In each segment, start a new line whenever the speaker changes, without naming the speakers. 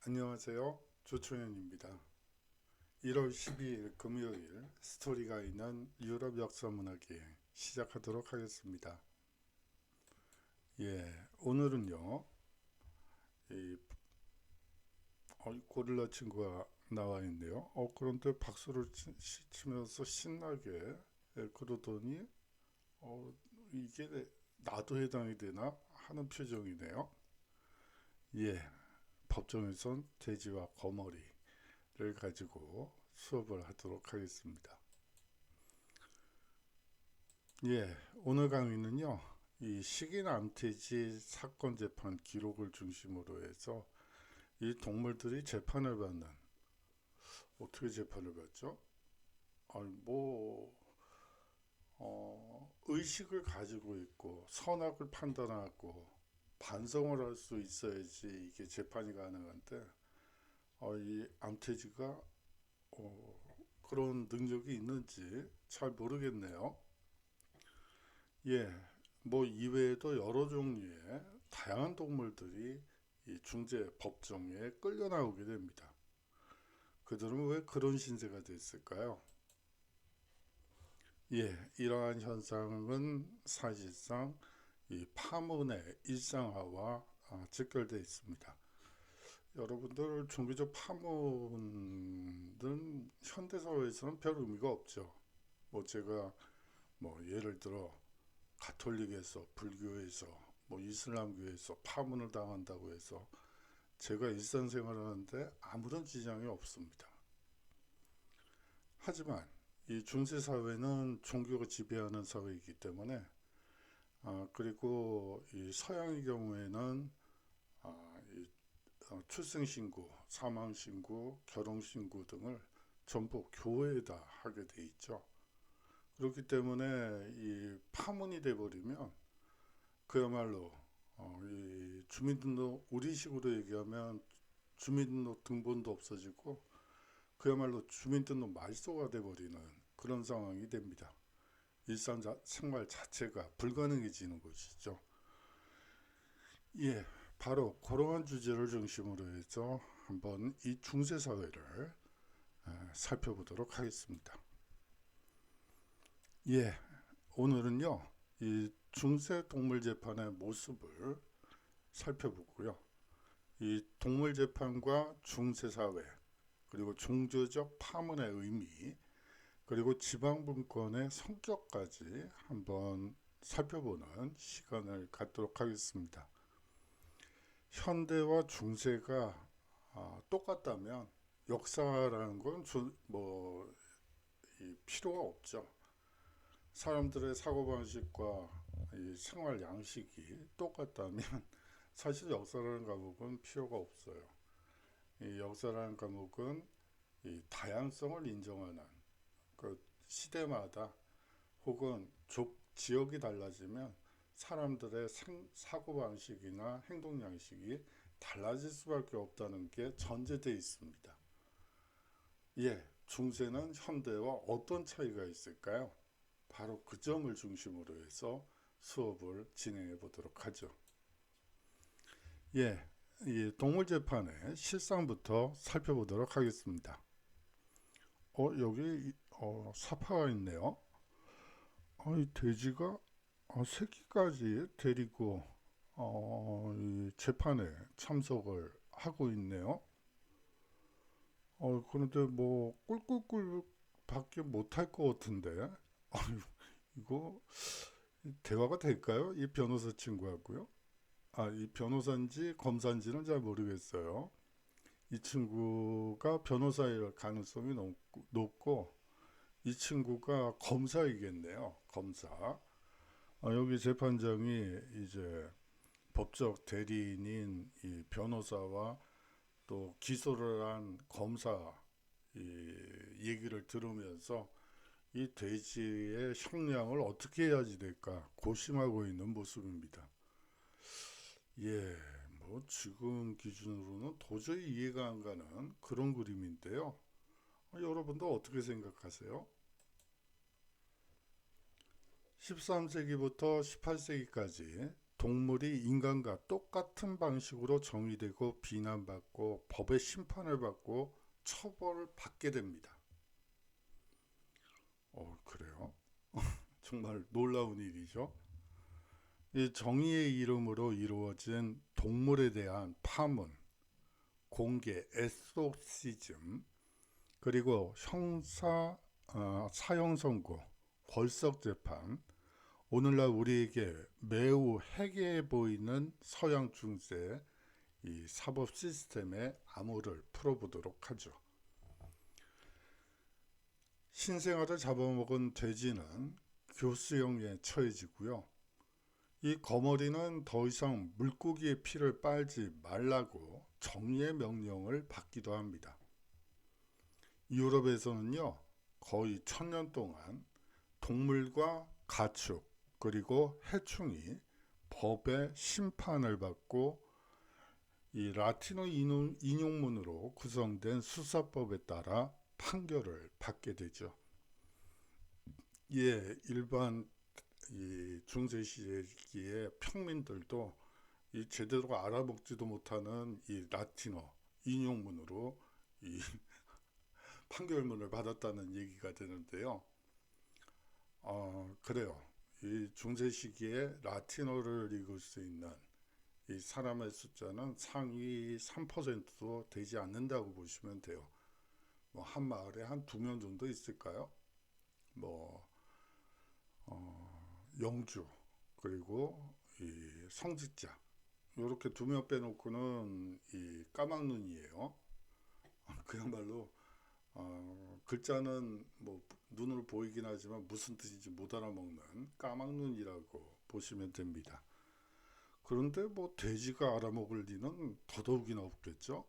안녕하세요. 조초현입니다. 1월 12일 금요일 스토리가 있는 유럽 역사 문학 여행 시작하도록 하겠습니다. 오늘은요, 이 고릴라 친구가 나와 있네요. 그런데 박수를 치면서 신나게 그러더니 어, 이게 나도 해당이 되나 하는 표정이네요. 예, 법정에선 돼지와 거머리를 가지고 수업을 하도록 하겠습니다. 오늘 강의는요, 이 식인 암태지 사건 재판 기록을 중심으로 해서 이 동물들이 재판을 받는, 어떻게 재판을 받죠? 아니, 의식을 가지고 있고, 선악을 판단하고, 반성을 할 수 있어야지 이게 재판이 가능한데, 이 암태지가 그런 능력이 있는지 잘 모르겠네요. 예, 뭐 이외에도 여러 종류의 다양한 동물들이 이 중재 법정에 끌려 나오게 됩니다. 그들은 왜 그런 신세가 됐을까요? 이러한 현상은 사실상 이 파문의 일상화와 직결되어 있습니다. 여러분들 종교적 파문은 현대사회에서는 별 의미가 없죠. 뭐 제가 뭐 예를 들어 가톨릭에서 불교에서 뭐 이슬람교에서 파문을 당한다고 해서 제가 일상생활하는데 아무런 지장이 없습니다. 하지만 이 중세 사회는 종교가 지배하는 사회이기 때문에 그리고 이 서양의 경우에는 이 출생신고, 사망신고, 결혼신고 등을 전부 교회에다 하게 돼 있죠. 그렇기 때문에 이 파문이 돼버리면 그야말로 이 주민등록 우리식으로 얘기하면 주민등록 등본도 없어지고 그야말로 주민등록 말소가 돼버리는 그런 상황이 됩니다. 생활 자체가 불가능해지는 것이죠. 바로 그러한 주제를 중심으로 해서 한번 이 중세 사회를 살펴보도록 하겠습니다. 오늘은요 이 중세 동물 재판의 모습을 살펴보고요. 이 동물 재판과 중세 사회 그리고 종교적 파문의 의미 그리고 지방 분권의 성격까지 한번 살펴보는 시간을 갖도록 하겠습니다. 현대와 중세가 똑같다면 역사라는 건 필요가 없죠. 사람들의 사고방식과 이 생활 양식이 똑같다면 사실 역사라는 과목은 필요가 없어요. 이 역사라는 과목은 이 다양성을 인정하는 그 시대마다 혹은 지역이 달라지면 사람들의 사고방식이나 행동 양식이 달라질 수밖에 없다는 게 전제되어 있습니다. 중세는 현대와 어떤 차이가 있을까요? 바로 그 점을 중심으로 해서 수업을 진행해 보도록 하죠. 이 동물재판의 실상부터 살펴보도록 하겠습니다. 여기 사파가 있네요. 이 돼지가 새끼까지 데리고 이 재판에 참석을 하고 있네요. 그런데 뭐 꿀꿀꿀 밖에 못할 것 같은데 이거 대화가 될까요? 이 변호사 친구하고요. 이 변호사인지 검사인지는 잘 모르겠어요. 이 친구가 변호사일 가능성이 높고 이 친구가 검사이겠네요. 검사. 여기 재판장이 이제 법적 대리인인 이 변호사와 또 기소를 한 검사 이 얘기를 들으면서 이 돼지의 형량을 어떻게 해야지 될까 고심하고 있는 모습입니다. 뭐 지금 기준으로는 도저히 이해가 안 가는 그런 그림인데요. 여러분도 어떻게 생각하세요? 13세기부터 18세기까지 동물이 인간과 똑같은 방식으로 정의되고 비난받고 법의 심판을 받고 처벌을 받게 됩니다. 그래요? 정말 놀라운 일이죠. 이 정의의 이름으로 이루어진 동물에 대한 파문, 공개, 엑소시즘, 그리고 사형 선고, 벌석 재판, 오늘날 우리에게 매우 해괴해 보이는 서양 중세 이 사법 시스템의 암호를 풀어보도록 하죠. 신생아를 잡아먹은 돼지는 교수형에 처해지고요. 이 거머리는 더 이상 물고기의 피를 빨지 말라고 정의의 명령을 받기도 합니다. 유럽에서는요, 거의 1000년 동안 동물과 가축 그리고 해충이 법의 심판을 받고 이 라틴어 인용문으로 구성된 수사법에 따라 판결을 받게 되죠. 예, 일반 이 중세 시기의 평민들도 이 제대로 알아먹지도 못하는 이 라틴어 인용문으로 이 판결문을 받았다는 얘기가 되는데요. 그래요. 이 중세 시기에 라틴어를 읽을 수 있는 이 사람의 숫자는 상위 3%도 되지 않는다고 보시면 돼요. 뭐 한 마을에 한 2명 정도 있을까요? 뭐 영주 그리고 이 성직자 이렇게 2명 빼놓고는 이 까막눈이에요. 그야말로 글자는 뭐 눈으로 보이긴 하지만 무슨 뜻인지 못 알아먹는 까막눈이라고 보시면 됩니다. 그런데 뭐 돼지가 알아먹을 리는 더더욱이나 없겠죠.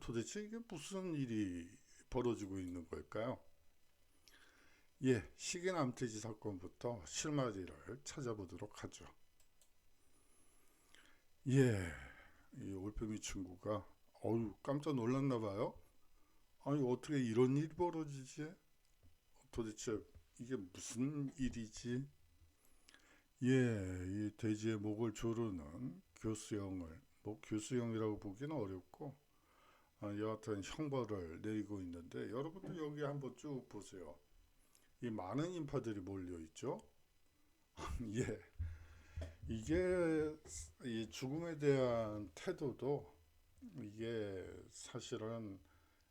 도대체 이게 무슨 일이 벌어지고 있는 걸까요? 예, 시기남돼지 사건부터 실마리를 찾아보도록 하죠. 예, 이 올빼미 친구가 깜짝 놀랐나 봐요. 아니 어떻게 이런 일이 벌어지지? 도대체 이게 무슨 일이지? 예, 이 돼지의 목을 조르는 교수형을 뭐 교수형이라고 보기는 어렵고 여하튼 형벌을 내리고 있는데 여러분들 여기 한번 쭉 보세요. 이 많은 인파들이 몰려 있죠. 예, 이게 이 죽음에 대한 태도도 이게 사실은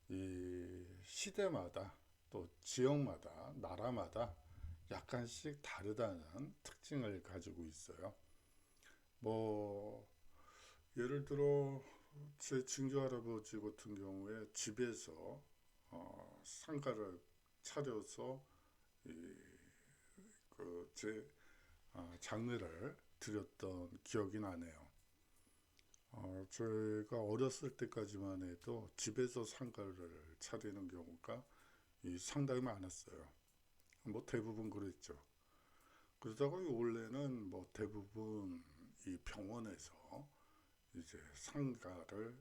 이 시대마다 또 지역마다 나라마다 약간씩 다르다는 특징을 가지고 있어요. 뭐 예를 들어 제 증조 할아버지 같은 경우에 집에서 상가를 차려서 그제 장례를 드렸던 기억이 나네요. 제가 어렸을 때까지만 해도 집에서 상가를 차리는 경우가 상당히 많았어요. 뭐 대부분 그랬죠. 그러다가 원래는 뭐 대부분 이 병원에서 이제 상가를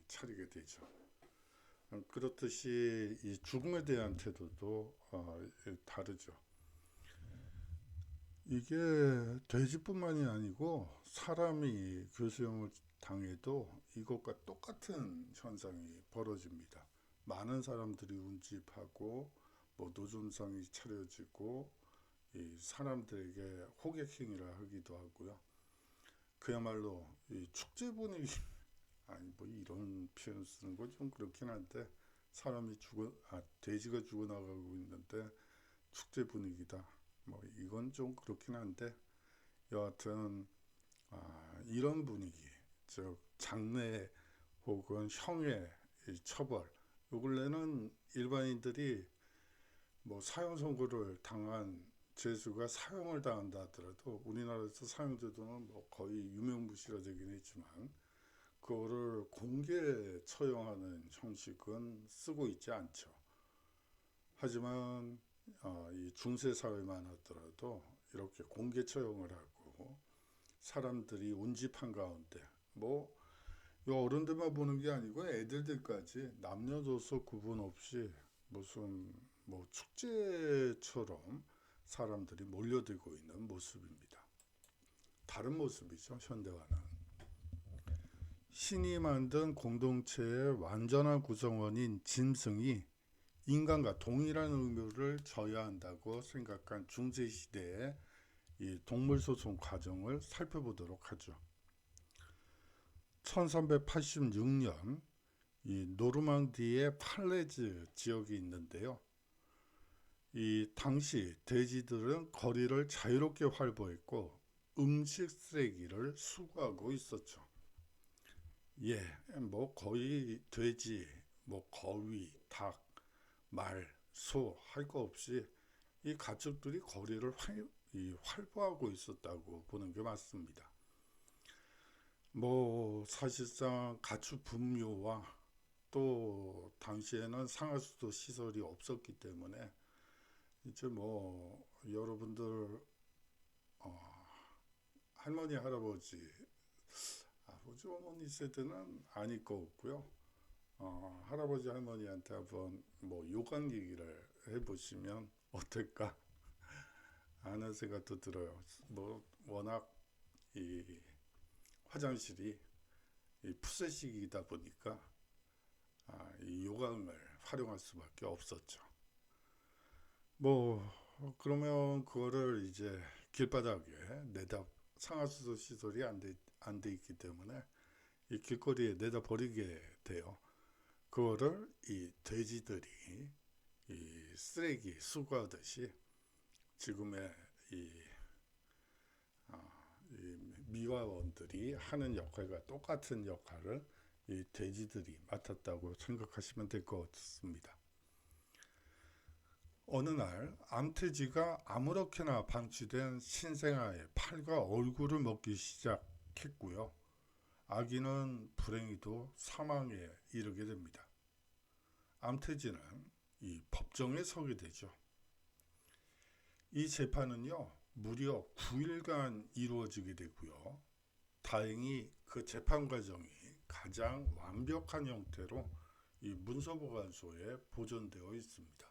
차리게 되죠. 그렇듯이 이 죽음에 대한 태도도 다르죠. 이게 돼지뿐만이 아니고 사람이 교수형을 당해도 이것과 똑같은 현상이 벌어집니다. 많은 사람들이 운집하고 뭐 노점상이 차려지고 이 사람들에게 호객 행위를 하기도 하고요. 그야말로 이 축제 분위기 아니 뭐 이런 표현 쓰는 건 좀 그렇긴 한데 돼지가 죽어나가고 있는데 축제 분위기다. 뭐 이건 좀 그렇긴 한데 여하튼 이런 분위기 즉 장래 혹은 형의 처벌 요 근래는 일반인들이 뭐 사형 선고를 당한 죄수가 사형을 당한다 하더라도 우리나라에서 사형제도는 뭐 거의 유명무실화 되긴 했지만 그거를 공개 처형하는 형식은 쓰고 있지 않죠. 하지만 이 중세 사회만 하더라도 이렇게 공개 처형을 하고 사람들이 운집한 가운데 뭐 어른들만 보는 게 아니고 애들들까지 남녀노소 구분 없이 무슨 뭐 축제처럼 사람들이 몰려들고 있는 모습입니다. 다른 모습이죠. 현대화는 신이 만든 공동체의 완전한 구성원인 짐승이 인간과 동일한 의무를 져야 한다고 생각한 중세시대의 이 동물소송 과정을 살펴보도록 하죠. 1386년 이 노르망디의 팔레즈 지역이 있는데요. 이 당시 돼지들은 거리를 자유롭게 활보했고 음식 쓰레기를 수거하고 있었죠. 예, 뭐 거의 돼지, 뭐 거위, 닭, 말, 소 할 거 없이 이 가축들이 거리를 활보하고 있었다고 보는 게 맞습니다. 뭐 사실상 가축 분묘와 또 당시에는 상하수도 시설이 없었기 때문에 이제 뭐 여러분들 할머니 할아버지 아버지 어머니 세대는 아닐 거 없고요. 할아버지 할머니한테 한번 뭐 요강 얘기를 해보시면 어떨까 하는 생각도 들어요. 뭐 워낙 이 화장실이 이 푸세식이다 보니까 이 요강을 활용할 수밖에 없었죠. 뭐 그러면 그거를 이제 길바닥에 내다 상하수도 시설이 안 돼 있기 때문에 이 길거리에 내다 버리게 돼요. 그거를 이 돼지들이 이 쓰레기 수거하듯이 지금의 이, 이 미화원들이 하는 역할과 똑같은 역할을 이 돼지들이 맡았다고 생각하시면 될 것 같습니다. 어느 날 암돼지가 아무렇게나 방치된 신생아의 팔과 얼굴을 먹기 시작했고요. 아기는 불행히도 사망에 이르게 됩니다. 암돼지는 이 법정에 서게 되죠. 이 재판은요 무려 9일간 이루어지게 되고요. 다행히 그 재판 과정이 가장 완벽한 형태로 이 문서보관소에 보존되어 있습니다.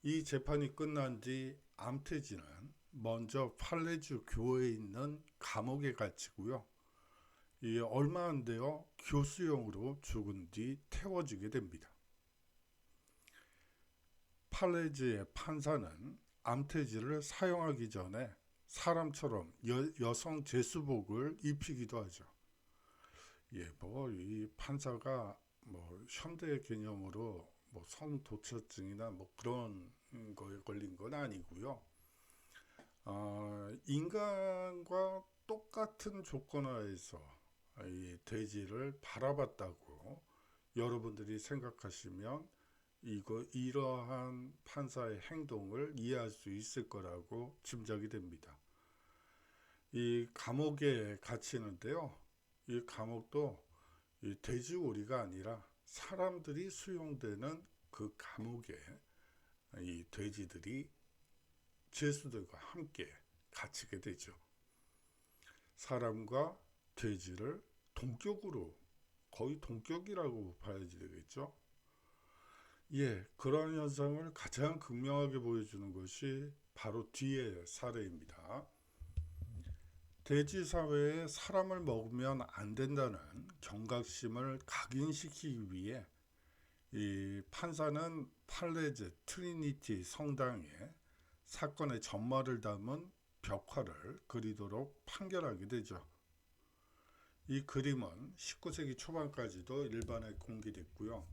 이 재판이 끝난 뒤 암돼지는 먼저 팔레주 교회에 있는 감옥에 갇히고요. 얼마 안 되어 교수형으로 죽은 뒤 태워지게 됩니다. 팔레즈의 판사는 암돼지를 사용하기 전에 사람처럼 여성 제수복을 입히기도 하죠. 예, 뭐 이 판사가 뭐 현대 개념으로 뭐 성도처증이나 뭐 그런 거에 걸린 건 아니고요. 인간과 똑같은 조건 하에서 이 돼지를 바라봤다고 여러분들이 생각하시면 이러한 판사의 행동을 이해할 수 있을 거라고 짐작이 됩니다. 이 감옥에 갇히는데요. 이 감옥도 이 돼지오리가 아니라 사람들이 수용되는 그 감옥에 이 돼지들이 죄수들과 함께 갇히게 되죠. 사람과 돼지를 동격으로 거의 동격이라고 봐야지 되겠죠. 예, 그러한 현상을 가장 극명하게 보여주는 것이 바로 뒤의 사례입니다. 돼지 사회에 사람을 먹으면 안 된다는 경각심을 각인시키기 위해 이 판사는 팔레즈 트리니티 성당에 사건의 전말을 담은 벽화를 그리도록 판결하게 되죠. 이 그림은 19세기 초반까지도 일반에 공개됐고요.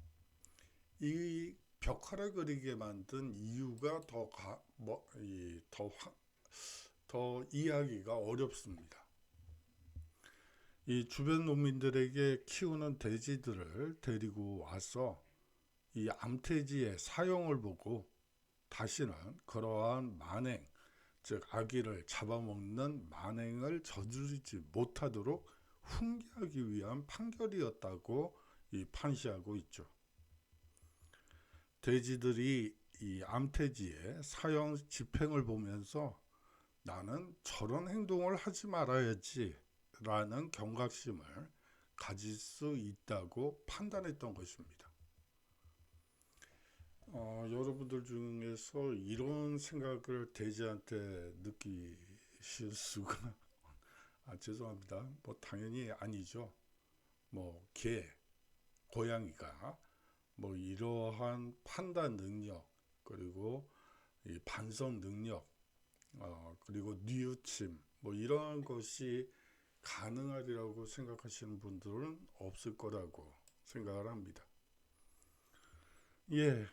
이 벽화를 그리게 만든 이유가 더 이해하기가 어렵습니다. 이 주변 농민들에게 키우는 돼지들을 데리고 와서 이 암돼지의 사형을 보고 다시는 그러한 만행, 즉 아기를 잡아먹는 만행을 저지르지 못하도록 훈계하기 위한 판결이었다고 판시하고 있죠. 돼지들이 이 암돼지의 사형 집행을 보면서 나는 저런 행동을 하지 말아야지 라는 경각심을 가질 수 있다고 판단했던 것입니다. 여러분들 중에서 이런 생각을 돼지한테 실수가 죄송합니다. 뭐 당연히 아니죠. 뭐 개, 고양이가 뭐 이러한 판단 능력, 그리고 이 반성 능력, 그리고 뉘우침, 뭐 이러한 것이 가능하리라고 생각하시는 분들은 없을 거라고 생각을 합니다. 예,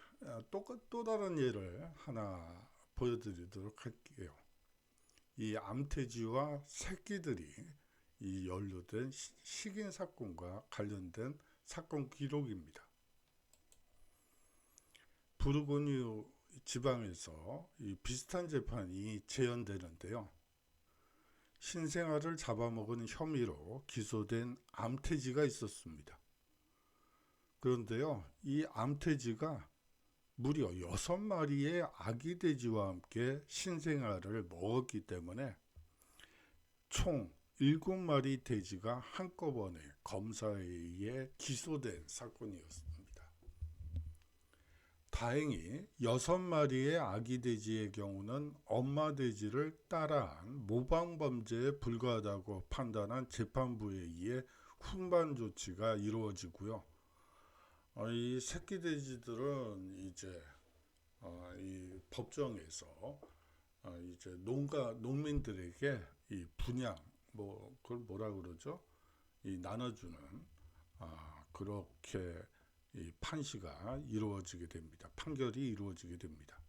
또 다른 예를 하나 보여드리도록 할게요. 이 암돼지와 새끼들이 이 연루된 식인 사건과 관련된 사건 기록입니다. 부르고뉴 지방에서 이 비슷한 재판이 재현되는데요. 신생아를 잡아먹은 혐의로 기소된 암돼지가 있었습니다. 그런데요, 이 암돼지가 무려 6마리의 아기 돼지와 함께 신생아를 먹었기 때문에 총 7마리 돼지가 한꺼번에 검사에 의해 기소된 사건이었습니다. 다행히 6마리의 아기 돼지의 경우는 엄마 돼지를 따라한 모방 범죄에 불과하다고 판단한 재판부에 의해 훈방 조치가 이루어지고요. 이 새끼 돼지들은 이제 이 법정에서 이제 농민들에게 이 분양, 뭐 그걸 뭐라 그러죠? 이 나눠주는 그렇게 이 판시가 이루어지게 됩니다. 판결이 이루어지게 됩니다.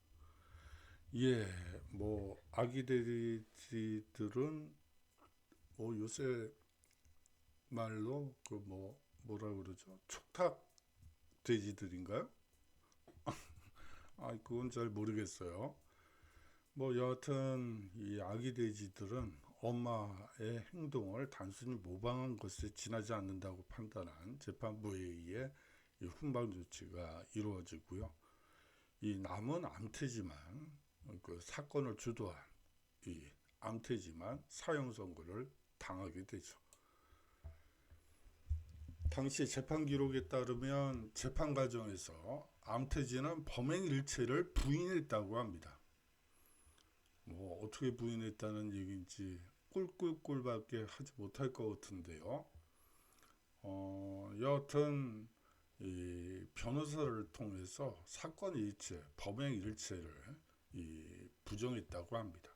예, 뭐 아기 돼지들은 뭐 요새 말로 그 뭐라 그러죠? 촉탁 돼지들인가요? 그건 잘 모르겠어요. 뭐 여하튼 이 아기 돼지들은 엄마의 행동을 단순히 모방한 것에 지나지 않는다고 판단한 재판부에 의해 이 훈방 조치가 이루어지고요. 이 남은 암태지만 그 사건을 주도한 이 암태지만 사형 선고를 당하게 되죠. 당시 재판 기록에 따르면 재판 과정에서 암태지는 범행 일체를 부인했다고 합니다. 뭐 어떻게 부인했다는 얘기인지 꿀꿀꿀밖에 하지 못할 것 같은데요. 여하튼 이 변호사를 통해서 사건 일체, 범행 일체를 부정했다고 합니다.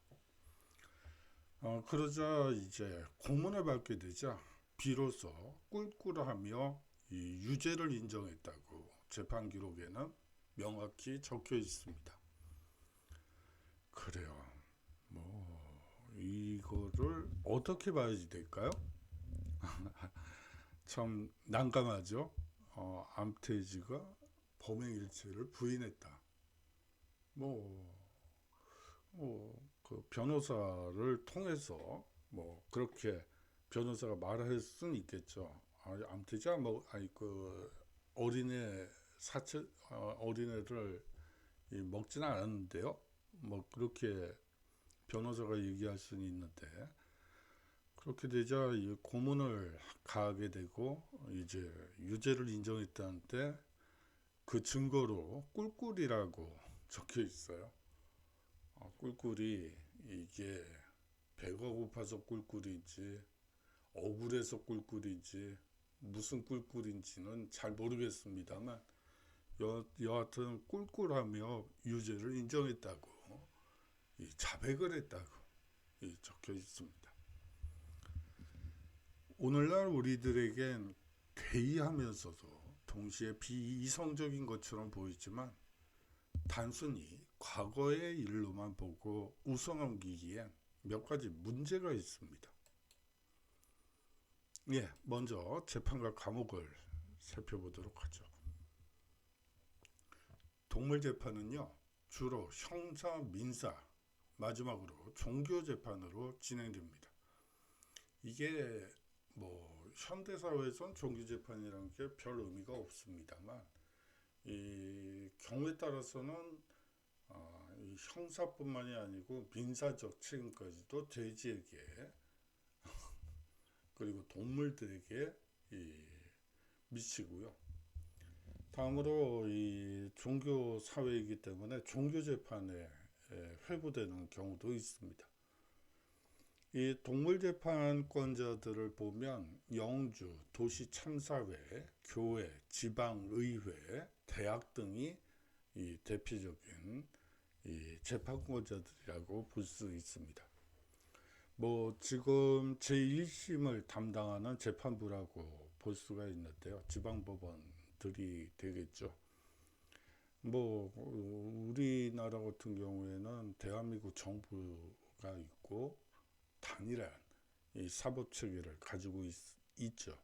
그러자 이제 공문을 받게 되자 비로소 꿀꿀하며 이 유죄를 인정했다고 재판 기록에는 명확히 적혀 있습니다. 그래요. 뭐 이거를 어떻게 봐야지 될까요? 참 난감하죠. 암태지가 범행일체를 부인했다. 그 변호사를 통해서 뭐 그렇게 변호사가 말할 수는 있겠죠. 암태지가 그 어린애 어린애를 먹지는 않았는데요. 뭐 그렇게 변호사가 얘기할 수는 있는데, 그렇게 되자 이 고문을 가하게 되고 이제 유죄를 인정했다는데 그 증거로 꿀꿀이라고 적혀 있어요. 꿀꿀이 이게 배가 고파서 꿀꿀인지 억울해서 꿀꿀인지 무슨 꿀꿀인지는 잘 모르겠습니다만 여하튼 꿀꿀하며 유죄를 인정했다고, 자백을 했다고 적혀 있습니다. 오늘날 우리들에겐 괴이하면서도 동시에 비이성적인 것처럼 보이지만 단순히 과거의 일로만 보고 웃어넘기기엔 몇 가지 문제가 있습니다. 먼저 재판과 과목을 살펴보도록 하죠. 동물재판은요, 주로 형사, 민사, 마지막으로 종교재판으로 진행됩니다. 이게 뭐 현대사회에선 종교재판이라는 게 별 의미가 없습니다만 이 경우에 따라서는 이 형사뿐만이 아니고 민사적 책임까지도 돼지에게 그리고 동물들에게 미치고요. 다음으로 이 종교 사회이기 때문에 종교 재판에 회부되는 경우도 있습니다. 이 동물재판권자들을 보면 영주, 도시참사회, 교회, 지방의회, 대학 등이 이 대표적인 이 재판권자들이라고 볼 수 있습니다. 뭐 지금 제1심을 담당하는 재판부라고 볼 수가 있는데요. 지방법원들이 되겠죠. 뭐 우리나라 같은 경우에는 대한민국 정부가 있고 단일한 이 사법 체계를 가지고 있죠.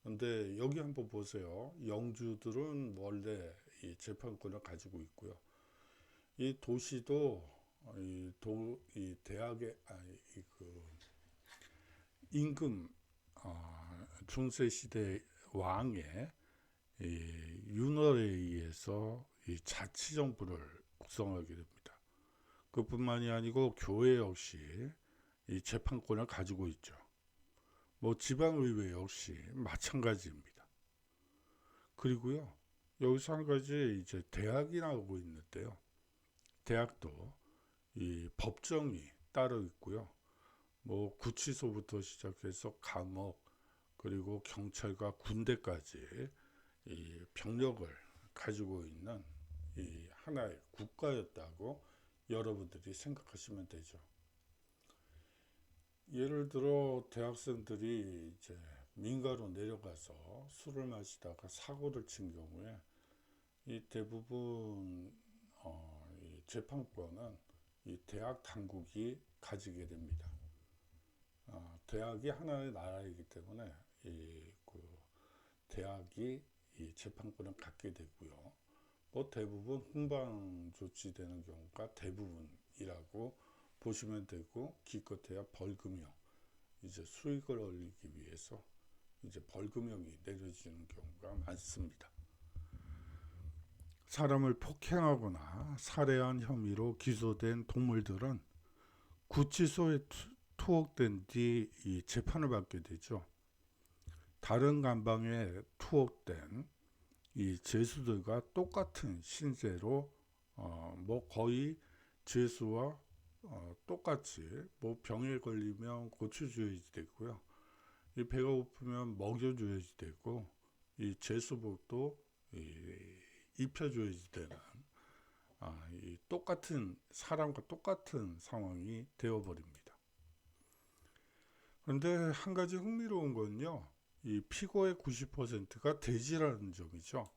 근데 여기 한번 보세요. 영주들은 원래 이 재판권을 가지고 있고요. 이 도시도 이 대학의 임금 중세 시대 왕의 윤월에 의해서 이 자치정부를 구성하게 됩니다. 그뿐만이 아니고 교회 역시 이 재판권을 가지고 있죠. 뭐 지방의회 역시 마찬가지입니다. 그리고요, 여기서 한 가지 이제 대학이 나오고 있는데요. 대학도 이 법정이 따로 있고요. 뭐 구치소부터 시작해서 감옥, 그리고 경찰과 군대까지 이 병력을 가지고 있는 이 하나의 국가였다고 여러분들이 생각하시면 되죠. 예를 들어 대학생들이 이제 민가로 내려가서 술을 마시다가 사고를 친 경우에 이 대부분 이 재판권은 이 대학 당국이 가지게 됩니다. 대학이 하나의 나라이기 때문에 그 대학이 이 재판권을 갖게 되고요. 뭐 대부분 훈방 조치되는 경우가 대부분이라고 보시면 되고, 기껏해야 벌금형, 이제 수익을 올리기 위해서 이제 벌금형이 내려지는 경우가 많습니다. 사람을 폭행하거나 살해한 혐의로 기소된 동물들은 구치소에 투옥된 뒤 이 재판을 받게 되죠. 다른 감방에 투옥된 이 죄수들과 똑같은 신세로 뭐 거의 죄수와 똑같이 뭐 병에 걸리면 고쳐줘야지 되고요. 이 배가 고프면 먹여줘야지 되고, 이 죄수복도 입혀줘야지 되는 이 똑같은 사람과 똑같은 상황이 되어버립니다. 그런데 한 가지 흥미로운 건요, 이 피고의 90%가 돼지라는 점이죠.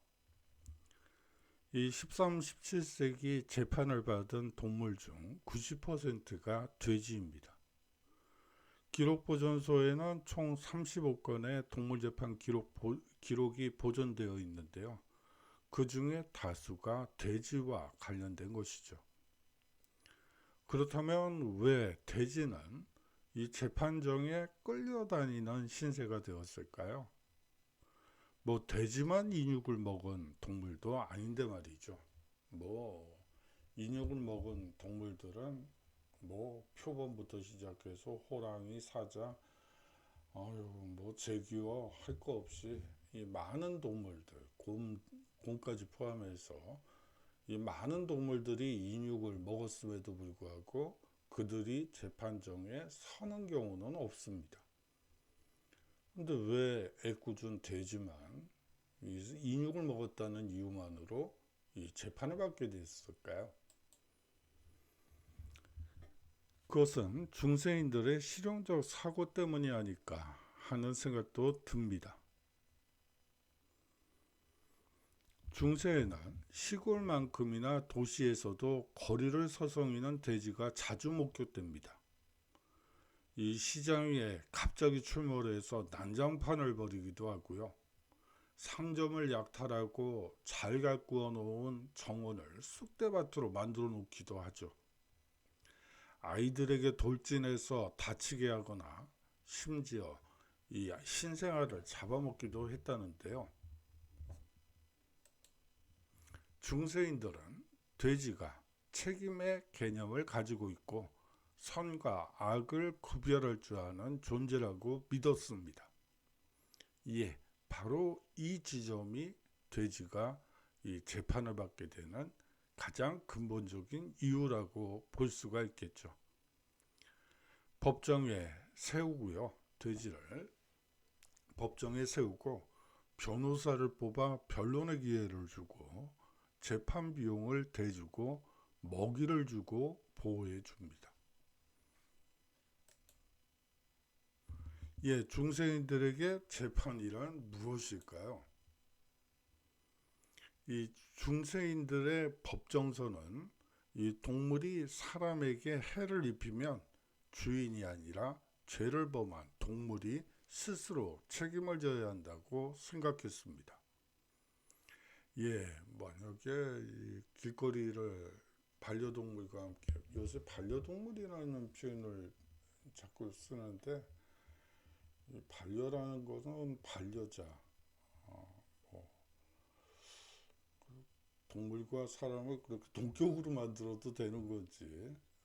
이 13, 17세기 재판을 받은 동물 중 90%가 돼지입니다. 기록보존소에는 총 35건의 동물재판 기록이 보존되어 있는데요. 그 중에 다수가 돼지와 관련된 것이죠. 그렇다면 왜 돼지는 이 재판정에 끌려다니는 신세가 되었을까요? 뭐 돼지만 인육을 먹은 동물도 아닌데 말이죠. 뭐 인육을 먹은 동물들은 뭐 표범부터 시작해서 호랑이, 사자, 뭐 제규어 할 거 없이 이 많은 동물들, 곰까지 포함해서 이 많은 동물들이 인육을 먹었음에도 불구하고 그들이 재판정에 서는 경우는 없습니다. 근데 왜 애꿎은 돼지만 인육을 먹었다는 이유만으로 이 재판을 받게 됐을까요? 그것은 중세인들의 실용적 사고 때문이 아닐까 하는 생각도 듭니다. 중세에는 시골만큼이나 도시에서도 거리를 서성이는 돼지가 자주 목격됩니다. 이 시장 위에 갑자기 출몰해서 난장판을 벌이기도 하고요. 상점을 약탈하고 잘 가꾸어 놓은 정원을 쑥대밭으로 만들어 놓기도 하죠. 아이들에게 돌진해서 다치게 하거나 심지어 이 신생아를 잡아먹기도 했다는데요. 중세인들은 돼지가 책임의 개념을 가지고 있고 선과 악을 구별할 줄 아는 존재라고 믿었습니다. 예, 바로 이 지점이 돼지가 이 재판을 받게 되는 가장 근본적인 이유라고 볼 수가 있겠죠. 법정에 세우고요. 돼지를 법정에 세우고 변호사를 뽑아 변론의 기회를 주고 재판 비용을 대주고 먹이를 주고 보호해 줍니다. 예, 중생인들에게 재판이란 무엇일까요? 이 중생인들의 법정서는 이 동물이 사람에게 해를 입히면 주인이 아니라 죄를 범한 동물이 스스로 책임을 져야 한다고 생각했습니다. 예, 만약에 이 길거리를 반려동물과 함께, 요새 반려동물이라는 표현을 자꾸 쓰는데, 이 반려라는 것은 반려자, 뭐 동물과 사람을 그렇게 동격으로 만들어도 되는 건지,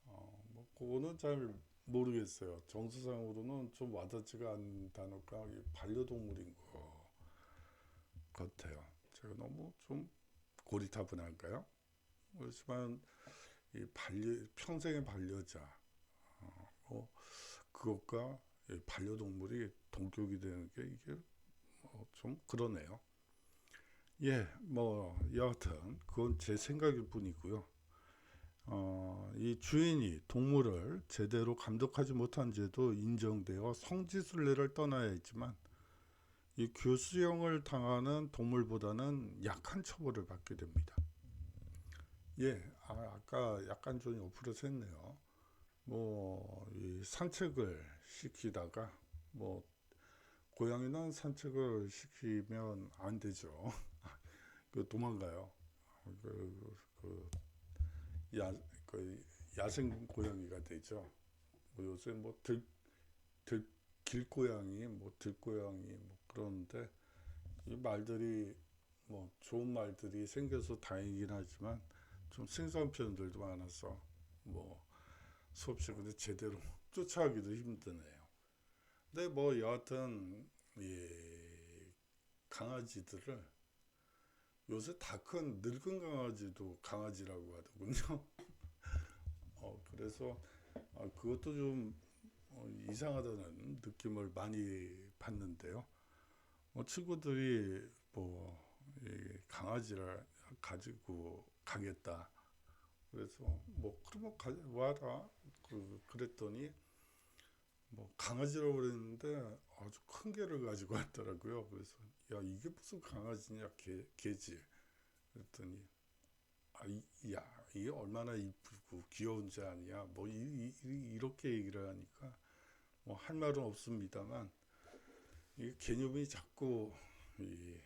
뭐 그거는 잘 모르겠어요. 정서상으로는 좀 와닿지가 않는 단어가 이 반려동물인 것 같아요. 제가 너무 좀 고리타분할까요? 그렇지만 이 평생의 반려자, 그것과 이 반려동물이 동격이 되는 게 이게 좀 그러네요. 예, 뭐 여하튼 그건 제 생각일 뿐이고요. 이 주인이 동물을 제대로 감독하지 못한 죄도 인정되어 성지순례를 떠나야 했지만 이 교수형을 당하는 동물보다는 약한 처벌을 받게 됩니다. 예, 아까 약간 좀 옆으로 샜네요. 뭐, 이 산책을 시키다가, 뭐, 고양이는 산책을 시키면 안 되죠. 그 도망가요. 그 야, 그 야생 고양이가 되죠. 뭐 요새 뭐 길고양이, 뭐 들고양이, 뭐 그러는데, 이 말들이, 뭐 좋은 말들이 생겨서 다행이긴 하지만, 좀 생소한 표현들도 많아서, 뭐, 수없이 근데 제대로 쫓아가기도 힘드네요. 근데 뭐 여하튼 이 강아지들을 요새 다 큰 늙은 강아지도 강아지라고 하더군요. 그래서 그것도 좀 이상하다는 느낌을 많이 받는데요. 친구들이 뭐 강아지를 가지고 가겠다. 그래서 뭐 그러면 와라. 그랬더니 뭐 강아지라고 그랬는데 아주 큰 개를 가지고 왔더라고요. 그래서 야 이게 무슨 강아지냐 개지. 그랬더니 야 이게 얼마나 이쁘고 귀여운지 아니야. 뭐 이렇게 얘기를 하니까 뭐 할 말은 없습니다만 이 개념이 자꾸 이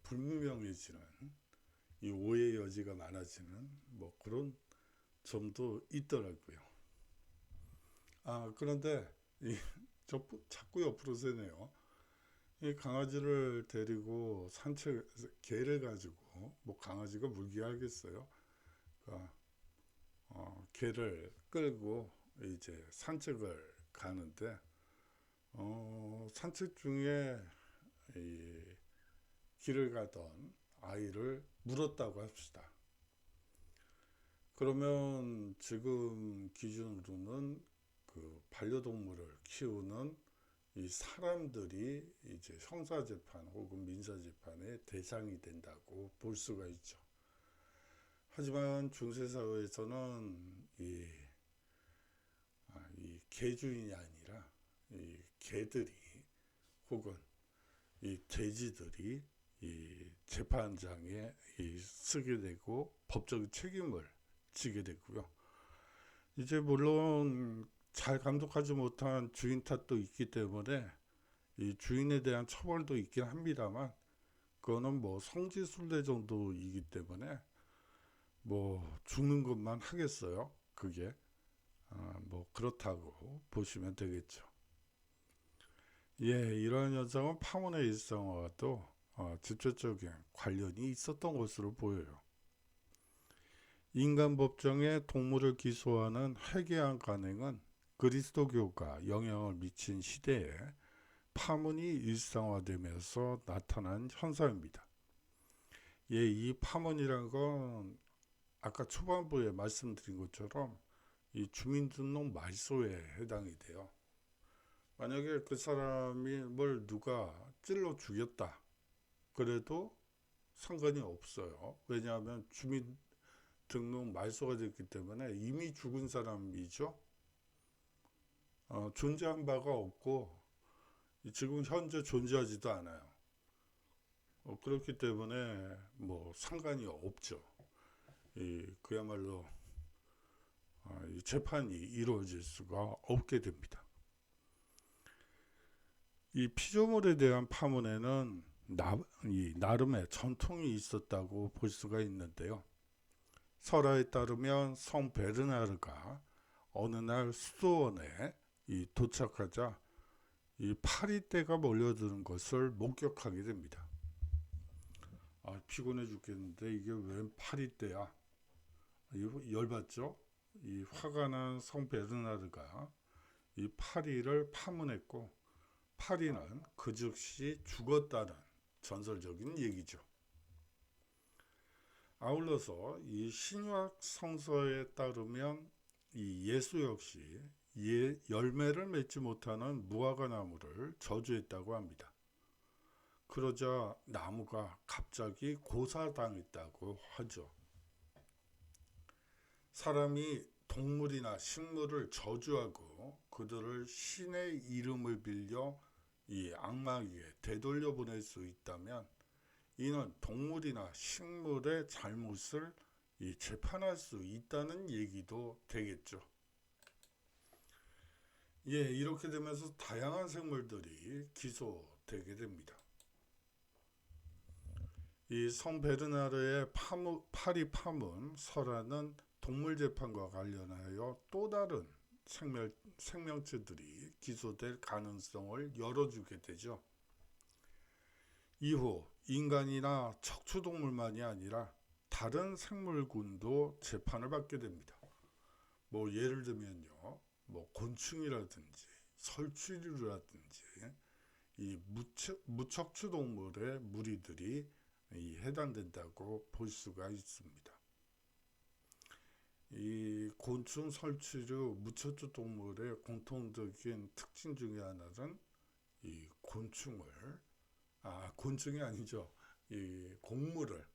불분명해지는 이 오해 여지가 많아지는 뭐 그런 점도 있더라고요. 그런데 이 자꾸 옆으로 새네요. 이 강아지를 데리고 개를 가지고 뭐 강아지가 물기하겠어요. 그러니까 개를 끌고 이제 산책을 가는데 산책 중에 이 길을 가던 아이를 물었다고 합시다. 그러면 지금 기준으로는 그 반려동물을 키우는 이 사람들이 이제 형사재판 혹은 민사재판의 대상이 된다고 볼 수가 있죠. 하지만 중세사회에서는 이 개주인이 아니라 이 개들이 혹은 이 돼지들이 이 재판장에 쓰게 되고 법적 책임을 지게 되고요. 이제 물론 잘 감독하지 못한 주인 탓도 있기 때문에 이 주인에 대한 처벌도 있긴 합니다만 그거는 뭐 성지순례 정도이기 때문에 뭐 죽는 것만 하겠어요. 그게 뭐 그렇다고 보시면 되겠죠. 예, 이러한 현상은 파문의 일상화와도 직접적인 관련이 있었던 것으로 보여요. 인간 법정에 동물을 기소하는 회개한 간행은 그리스도교가 영향을 미친 시대에 파문이 일상화되면서 나타난 현상입니다. 예, 이 파문이란 건 아까 초반부에 말씀드린 것처럼 이 주민등록 말소에 해당이 돼요. 만약에 그 사람이 뭘 누가 찔러 죽였다 그래도 상관이 없어요. 왜냐하면 주민등록 말소가 됐기 때문에 이미 죽은 사람이죠. 존재한 바가 없고 지금 현재 존재하지도 않아요. 그렇기 때문에 뭐 상관이 없죠. 그야말로 이 재판이 이루어질 수가 없게 됩니다. 이 피조물에 대한 파문에는 나름의 전통이 있었다고 볼 수가 있는데요. 설화에 따르면 성 베르나르가 어느 날 수도원에 도착하자 이 파리떼가 몰려드는 것을 목격하게 됩니다. 피곤해 죽겠는데 이게 웬 파리떼야? 열받죠? 이 화가 난 성 베르나르가 이 파리를 파문했고 파리는 그 즉시 죽었다는 전설적인 얘기죠. 아울러서 이 신약 성서에 따르면 이 예수 역시 열매를 맺지 못하는 무화과 나무를 저주했다고 합니다. 그러자 나무가 갑자기 고사당했다고 하죠. 사람이 동물이나 식물을 저주하고 그들을 신의 이름을 빌려 이 악마에게 되돌려 보낼 수 있다면 이는 동물이나 식물의 잘못을 재판할 수 있다는 얘기도 되겠죠. 이렇게 되면서 다양한 생물들이 기소되게 됩니다. 이 성 베르나르의 파리 파문 설화는 동물 재판과 관련하여 또 다른 생명체들이 기소될 가능성을 열어주게 되죠. 이후 인간이나 척추동물만이 아니라 다른 생물군도 재판을 받게 됩니다. 예를 들면요, 곤충이라든지 설치류라든지 이 무척추동물의 무리들이 해당된다고 볼 수가 있습니다. 이 곤충, 설치류, 무척추 동물의 공통적인 특징 중에 하나는 이 곤충이 아니죠. 이 곡물을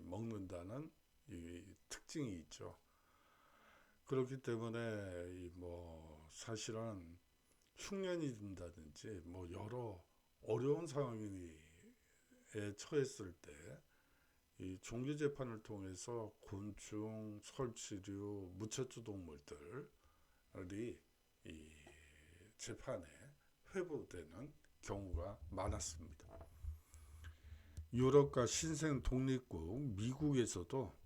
먹는다는 이 특징이 있죠. 그렇기 때문에 사실은 흉년이 든다든지 여러 어려운 상황에 처했을 때 이 종교 재판을 통해서 곤충, 설치류, 무척추 동물들이 이 재판에 회부되는 경우가 많았습니다. 유럽과 신생 독립국 미국에서도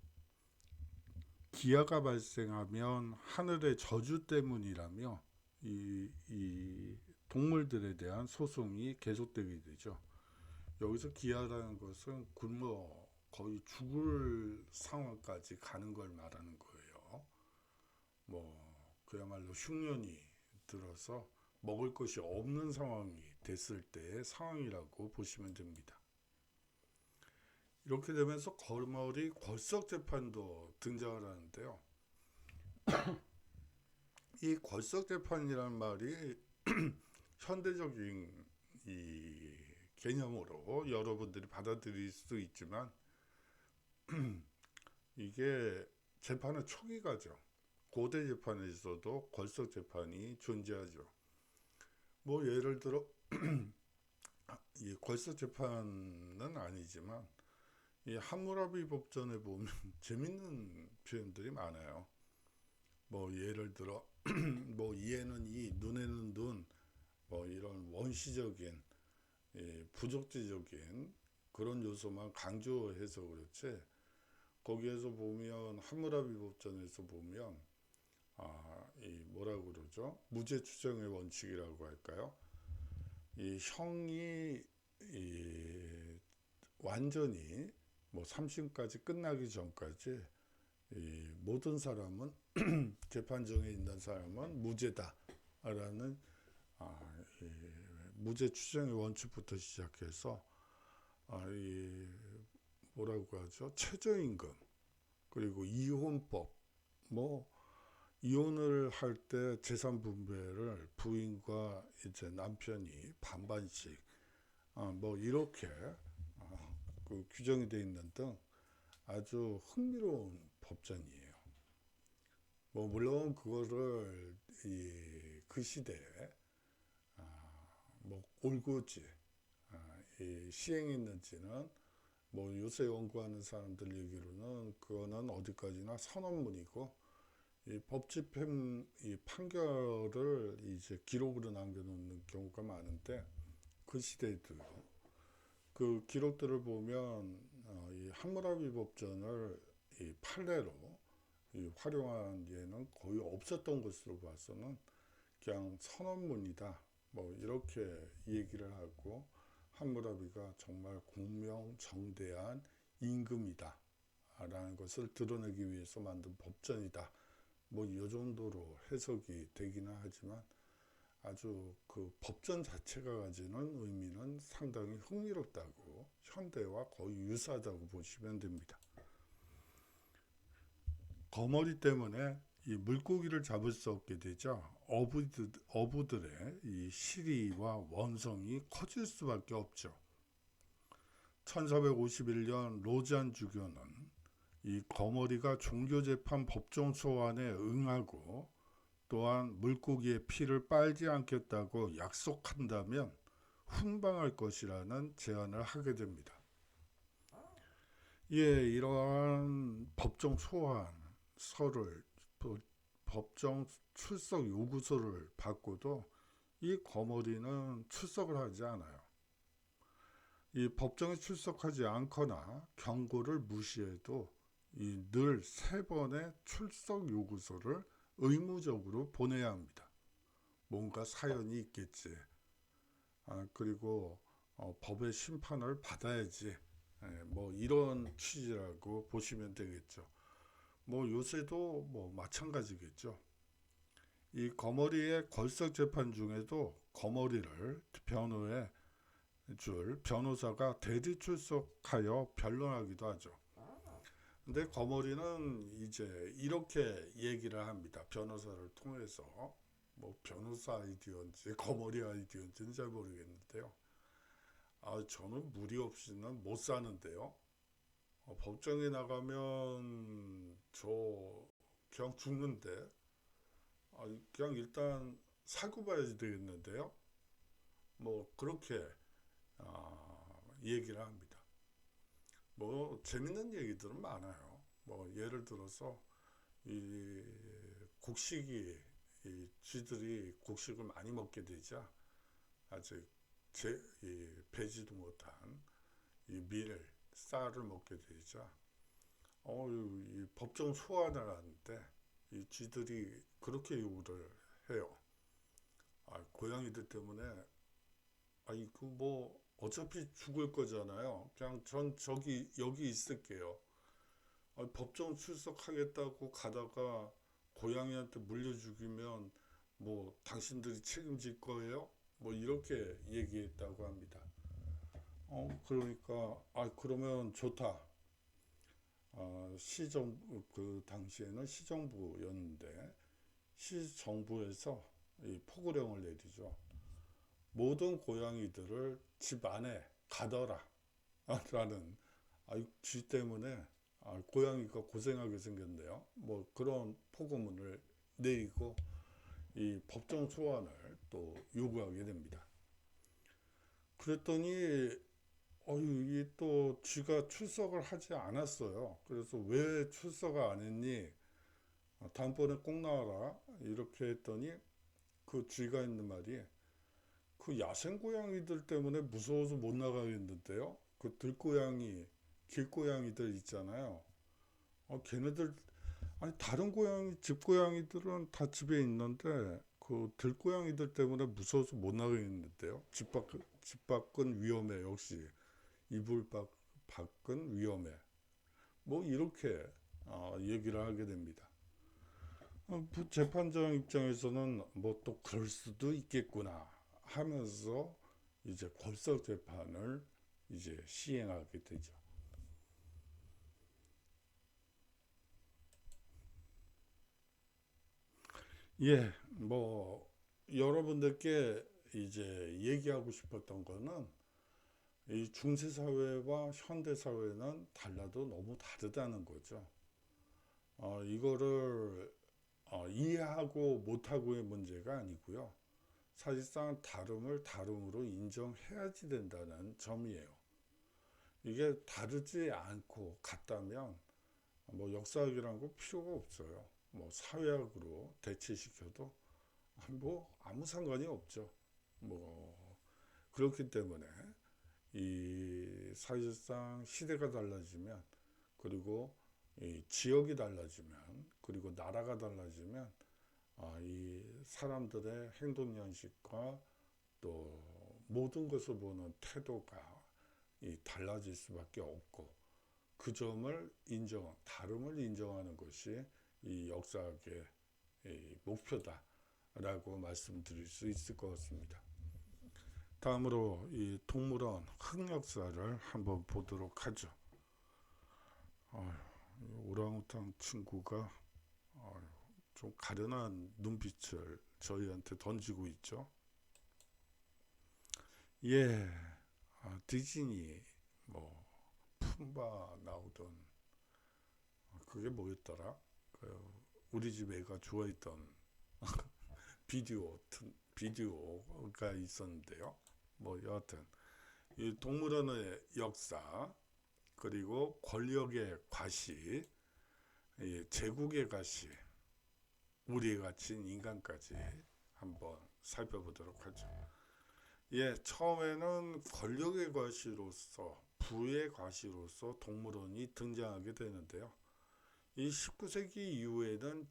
기아가 발생하면 하늘의 저주 때문이라며 이 동물들에 대한 소송이 계속되게 되죠. 여기서 기아라는 것은 굶어 거의 죽을 상황까지 가는 걸 말하는 거예요. 그야말로 흉년이 들어서 먹을 것이 없는 상황이 됐을 때의 상황이라고 보시면 됩니다. 이렇게 되면서 거머리 궐석 재판도 등장을 하는데요. 이 궐석 재판이라는 말이 현대적인 이 개념으로 여러분들이 받아들일 수 있지만 이게 재판의 초기가죠. 고대 재판에서도 궐석 재판이 존재하죠. 예를 들어 이 궐석 재판은 아니지만 이 함무라비 법전에 보면 재밌는 표현들이 많아요. 예를 들어 이에는 이, 눈에는 눈, 이런 원시적인 부족지적인 그런 요소만 강조해서 그렇지, 거기에서 보면 함무라비 법전에서 보면 이 뭐라고 그러죠? 무죄 추정의 원칙이라고 할까요? 이 형이 완전히 3심까지 끝나기 전까지 이 모든 사람은 재판정에 있는 사람은 무죄다라는 무죄 추정의 원칙부터 시작해서 이 뭐라고 하죠? 최저임금, 그리고 이혼법, 이혼을 할 때 재산 분배를 부인과 이제 남편이 반반씩 뭐 이렇게 그 규정이 되어 있는 등 아주 흥미로운 법전이에요. 뭐 물론 그거를 그 시대에 뭐 올곧이 시행했는지는 뭐 요새 연구하는 사람들 얘기로는 그거는 어디까지나 선언문이고 이 법집행 이 판결을 이제 기록으로 남겨놓는 경우가 많은데 그 시대에도요. 그 기록들을 보면 이 함무라비 법전을 이 판례로 활용한 예는 거의 없었던 것으로 봐서는 그냥 선언문이다. 뭐 이렇게 얘기를 하고 함무라비가 정말 공명정대한 임금이다 라는 것을 드러내기 위해서 만든 법전이다. 뭐 이 정도로 해석이 되기는 하지만 아주 그 법전 자체가 가지는 의미는 상당히 흥미롭다고 현대와 거의 유사하다고 보시면 됩니다. 거머리 때문에 이 물고기를 잡을 수 없게 되죠. 어부들의 이 시리와 원성이 커질 수밖에 없죠. 1451년 로잔 주교는 이 거머리가 종교재판 법정 소환에 응하고 또한 물고기의 피를 빨지 않겠다고 약속한다면 훈방할 것이라는 제안을 하게 됩니다. 이러한 법정 소환서를 법정 출석 요구서를 받고도 이 거머리는 출석을 하지 않아요. 이 법정에 출석하지 않거나 경고를 무시해도 늘 3번의 출석 요구서를 의무적으로 보내야 합니다. 뭔가 사연이 있겠지. 그리고 법의 심판을 받아야지. 뭐 이런 취지라고 보시면 되겠죠. 뭐 요새도 뭐 마찬가지겠죠. 이 거머리의 걸석 재판 중에도 거머리를 변호해 줄 변호사가 대리 출석하여 변론하기도 하죠. 근데 거머리는 이제 이렇게 얘기를 합니다. 변호사를 통해서 뭐 변호사 아이디어인지 거머리 아이디어인지는 잘 모르겠는데요. 저는 무리 없이는 못 사는데요. 법정에 나가면 저 그냥 죽는데 그냥 일단 살고 봐야지 되겠는데요. 뭐 그렇게 얘기를 합니다. 뭐 재밌는 얘기들은 많아요. 뭐 예를 들어서 이 곡식이 쥐들이 곡식을 많이 먹게 되자 아직 배지도 못한 밀, 쌀을 먹게 되자 이 법정 소환을 하는데 이 쥐들이 그렇게 요구를 해요. 고양이들 때문에 그 뭐 어차피 죽을 거잖아요. 그냥 전 여기 있을게요. 법정 출석하겠다고 가다가 고양이한테 물려 죽이면 뭐 당신들이 책임질 거예요? 뭐 이렇게 얘기했다고 합니다. 그러니까 그러면 좋다. 시정부 그 당시에는 시정부였는데 시정부에서 이 포고령을 내리죠. 모든 고양이들을 집 안에 가둬라 라는 쥐 때문에 고양이가 고생하게 생겼네요. 뭐 그런 포고문을 내리고 이 법정 소환을 또 요구하게 됩니다. 그랬더니 이게 또 쥐가 출석을 하지 않았어요. 그래서 왜 출석 안 했니? 다음번에 꼭 나와라 이렇게 했더니 그 쥐가 있는 말이 그 야생 고양이들 때문에 무서워서 못 나가겠는데요. 그 들고양이, 길고양이들 있잖아요. 걔네들 다른 고양이, 집고양이들은 다 집에 있는데 그 들고양이들 때문에 무서워서 못 나가겠는데요. 집 밖은 위험해. 역시 이불 밖은 위험해. 뭐 이렇게 얘기를 하게 됩니다. 재판장 입장에서는 뭐 또 그럴 수도 있겠구나 하면서 이제 걸석 재판을 이제 시행하게 되죠. 예, 뭐 여러분들께 이제 얘기하고 싶었던 거는 이 중세 사회와 현대 사회는 달라도 너무 다르다는 거죠. 이거를 이해하고 못하고의 문제가 아니고요. 사실상 다름을 다름으로 인정해야지 된다는 점이에요. 이게 다르지 않고 같다면 뭐 역사학이라는 거 필요가 없어요. 뭐 사회학으로 대체시켜도 뭐 아무 상관이 없죠. 뭐 그렇기 때문에 이 사실상 시대가 달라지면, 그리고 이 지역이 달라지면, 그리고 나라가 달라지면 이 사람들의 행동 연식과 또 모든 것을 보는 태도가 이 달라질 수밖에 없고, 그 점을 다름을 인정하는 것이 이 역사학의 이 목표다라고 말씀드릴 수 있을 것 같습니다. 다음으로 이 동물원 흑역사를 한번 보도록 하죠. 오랑우탄 친구가 좀 가련한 눈빛을 저희한테 던지고 있죠. 예, 디즈니 뭐 푼바 나오던 그게 뭐였더라? 우리 집 애가 좋아했던 비디오가 있었는데요. 뭐 여하튼 이 동물원의 역사, 그리고 권력의 과시, 제국의 과시, 우리의 갇힌 인간까지 한번 살펴보도록 하죠. 예, 처음에는 권력의 과시로서, 부의 과시로서 동물원이 등장하게 되는데요. 이 19세기 이후에는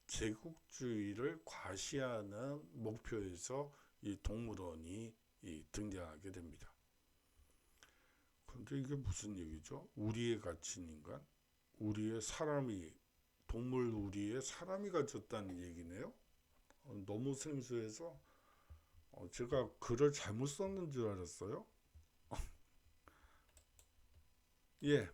제국주의를 과시하는 목표에서 이 동물원이 등장하게 됩니다. 그런데 이게 무슨 얘기죠? 우리의 갇힌 인간? 동물 우리의 사람이 갇혔다는 얘기네요? 너무 생소해서 제가 글을 잘못 썼는 줄 알았어요. 예,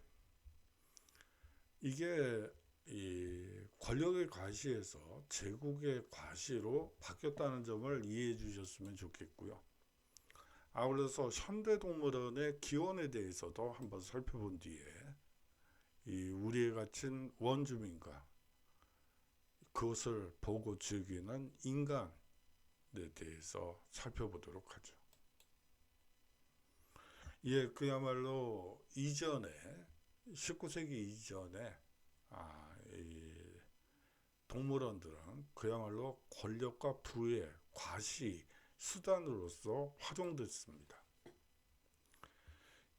이게 이 권력의 과시에서 제국의 과시로 바뀌었다는 점을 이해해 주셨으면 좋겠고요. 아울러서 현대동물원의 기원에 대해서도 한번 살펴본 뒤에 이 우리에 갇힌 원주민과 그것을 보고 즐기는 인간에 대해서 살펴보도록 하죠. 예, 그야말로 19세기 이전에 이 동물원들은 그야말로 권력과 부의 과시 수단으로서 활용됐습니다.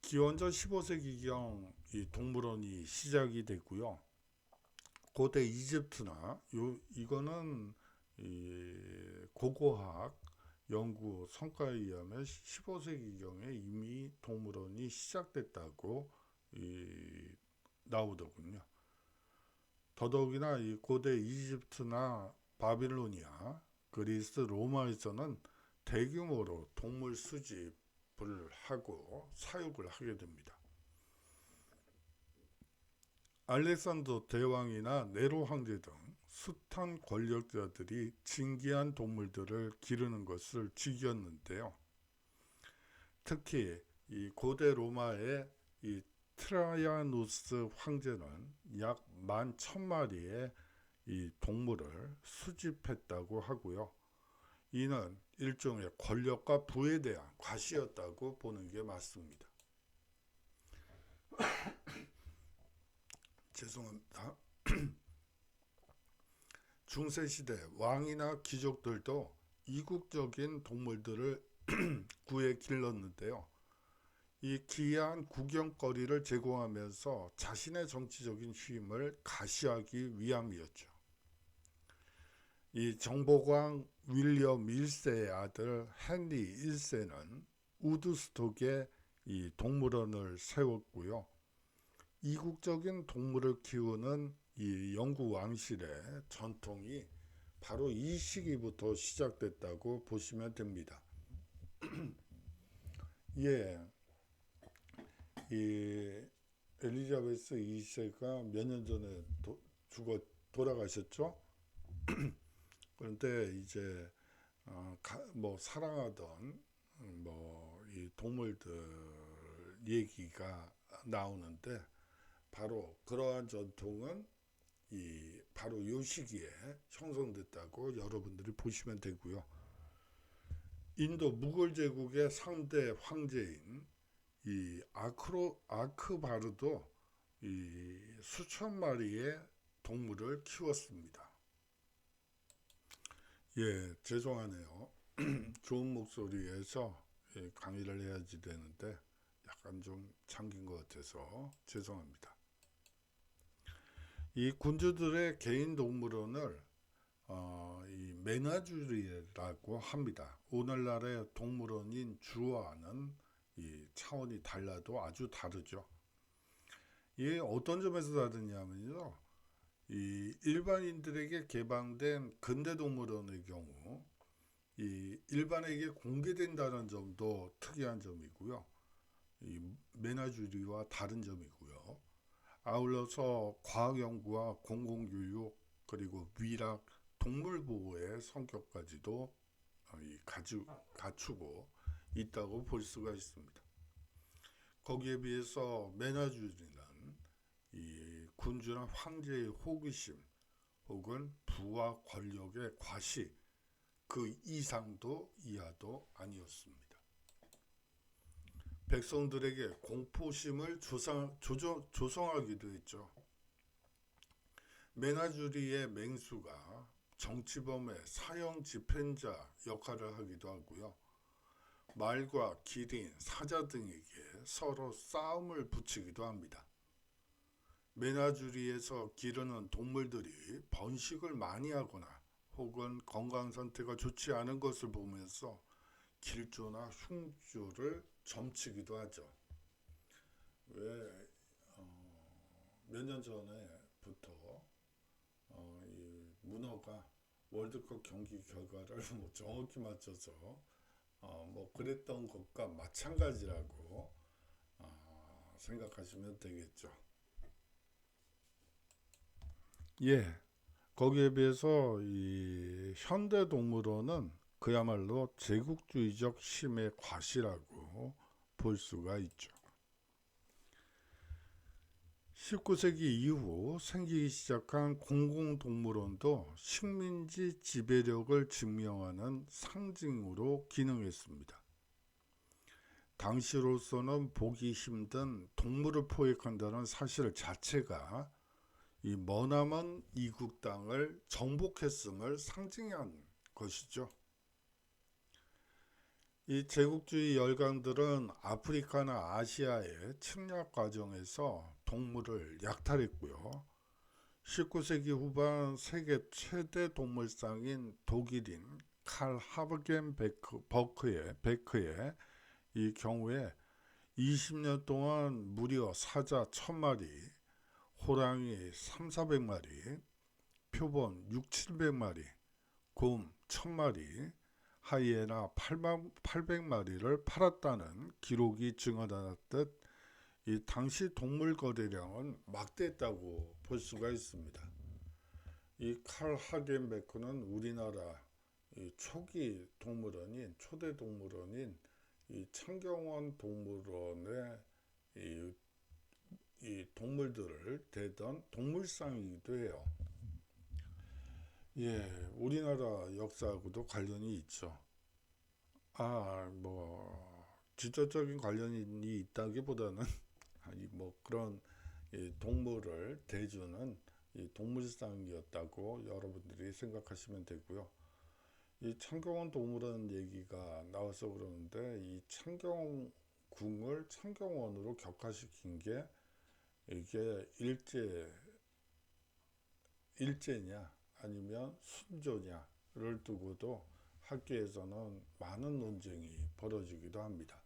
기원전 15세기경 이 동물원이 시작이 됐고요. 고대 이집트나 이거는 이 고고학 연구 성과에 의하면 15세기경에 이미 동물원이 시작됐다고 나오더군요. 더더욱이나 이 고대 이집트나 바빌로니아, 그리스, 로마에서는 대규모로 동물 수집을 하고 사육을 하게 됩니다. 알렉산더 대왕이나 네로 황제 등 숱한 권력자들이 진귀한 동물들을 기르는 것을 즐겼는데요. 특히 이 고대 로마의 이 트라이아누스 황제는 약 11,000마리의 이 동물을 수집했다고 하고요. 이는 일종의 권력과 부에 대한 과시였다고 보는 게 맞습니다. 죄송합니다. 중세시대 왕이나 귀족들도 이국적인 동물들을 구해 길렀는데요. 이 귀한 구경거리를 제공하면서 자신의 정치적인 힘을 가시하기 위함이었죠. 이 정보광 윌리엄 1세의 아들 헨리 1세는 우드스톡에 이 동물원을 세웠고요. 이국적인 동물을 키우는 이 영국 왕실의 전통이 바로 이 시기부터 시작됐다고 보시면 됩니다. 예, 이 엘리자베스 2세가 몇 년 전에 돌아가셨죠? 그런데 이제 뭐 사랑하던 뭐 이 동물들 얘기가 나오는데, 바로 그러한 전통은 바로 요 시기에 형성됐다고 여러분들이 보시면 되고요. 인도 무굴 제국의 3대 황제인 이 아크바르도 이 수천 마리의 동물을 키웠습니다. 예, 죄송하네요. 좋은 목소리에서 강의를 해야지 되는데 약간 좀 잠긴 것 같아서 죄송합니다. 이 군주들의 개인 동물원을 이 메나주리라고 합니다. 오늘날의 동물원인 주와는 이 차원이 달라도 아주 다르죠. 이게 어떤 점에서 다르냐면요, 이 일반인들에게 개방된 근대 동물원의 경우 이 일반에게 공개된다는 점도 특이한 점이고요. 이 메나주리와 다른 점이고요. 아울러서 과학 연구와 공공교육, 그리고 위락, 동물 보호의 성격까지도 갖추고 있다고 볼 수가 있습니다. 거기에 비해서 메나주리는 이 군주나 황제의 호기심 혹은 부와 권력의 과시, 그 이상도 이하도 아니었습니다. 백성들에게 공포심을 조성하기도 했죠. 메나주리의 맹수가 정치범의 사형 집행자 역할을 하기도 하고요. 말과 기린, 사자 등에게 서로 싸움을 붙이기도 합니다. 메나주리에서 기르는 동물들이 번식을 많이 하거나 혹은 건강 상태가 좋지 않은 것을 보면서 길조나 흉조를 점치기도 하죠. 왜 몇 년 전에부터 이 문어가 월드컵 경기 결과를 뭐 정확히 맞춰서 뭐 그랬던 것과 마찬가지라고 생각하시면 되겠죠. 예, 거기에 비해서 이 현대 동물원은 그야말로 제국주의적 힘의 과시라고 볼 수가 있죠. 19세기 이후 생기기 시작한 공공동물원도 식민지 지배력을 증명하는 상징으로 기능했습니다. 당시로서는 보기 힘든 동물을 포획한다는 사실 자체가 이 머나먼 이국 땅을 정복했음을 상징한 것이죠. 이 제국주의 열강들은 아프리카나 아시아의 침략 과정에서 동물을 약탈했고요. 19세기 후반 세계 최대 동물상인 독일인 칼 하버겐 베크의 이 경우에 20년 동안 무려 사자 1000마리, 호랑이 3,400마리, 표본 6,700마리, 곰 1000마리, 하이에나 800마리를 팔았다는 기록이 증언하듯 이 당시 동물 거래량은 막대했다고 볼 수가 있습니다. 이 칼 하겐베크는 우리나라 이 초기 동물원인 초대 동물원인 이 창경원 동물원의 이 동물들을 대던 동물상이기도 해요. 예, 우리나라 역사하고도 관련이 있죠. 뭐 직접적인 관련이 있다기보다는 뭐 그런 동물을 대주는 이 동물상이었다고 여러분들이 생각하시면 되고요. 이 창경원 동물원 얘기가 나와서 그러는데, 이 창경궁을 창경원으로 격화시킨 게 이게 일제냐 아니면 순조냐를 두고도 학계에서는 많은 논쟁이 벌어지기도 합니다.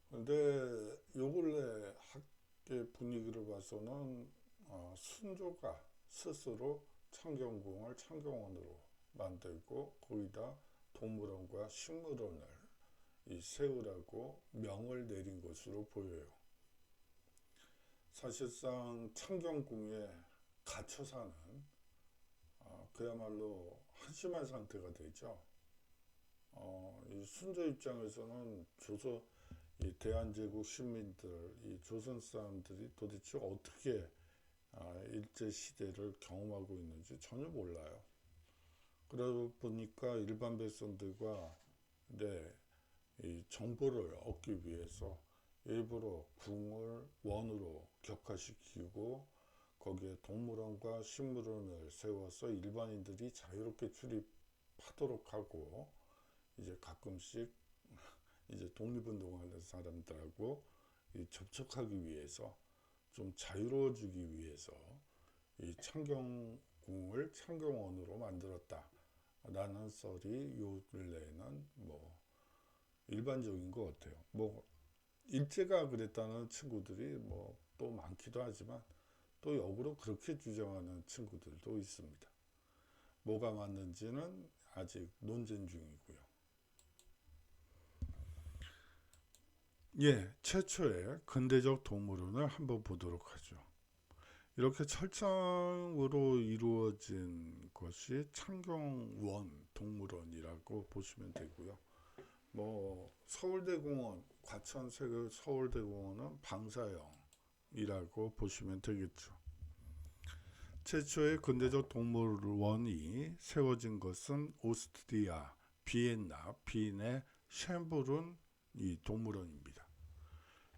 그런데 요 근래 학계 분위기를 봐서는 순조가 스스로 창경궁을 창경원으로 만들고 거기다 동물원과 식물원을 세우라고 명을 내린 것으로 보여요. 사실상 창경궁에 갇혀 사는 그야말로 한심한 상태가 되죠. 이 순조 입장에서는 이 대한제국 시민들, 이 조선 사람들이 도대체 어떻게 일제 시대를 경험하고 있는지 전혀 몰라요. 그러다 보니까 일반 백성들과 이 정보를 얻기 위해서 일부러 궁을 원으로 격화시키고 거기에 동물원과 식물원을 세워서 일반인들이 자유롭게 출입하도록 하고 이제 가끔씩 이제 독립운동하는 사람들하고 접촉하기 위해서 좀 자유로워지기 위해서 이 창경궁을 창경원으로 만들었다 라는 썰이 요 근래에는 뭐 일반적인 것 같아요. 뭐 일제가 그랬다는 친구들이 뭐 또 많기도 하지만 또 역으로 그렇게 주장하는 친구들도 있습니다. 뭐가 맞는지는 아직 논쟁 중이고요. 예, 최초의 근대적 동물원을 한번 보도록 하죠. 이렇게 철장으로 이루어진 것이 창경원 동물원이라고 보시면 되고요. 뭐 서울대공원, 과천 서울대공원은 방사형이라고 보시면 되겠죠. 최초의 근대적 동물원이 세워진 것은 오스트리아 비엔의 쉔브룬 이 동물원입니다.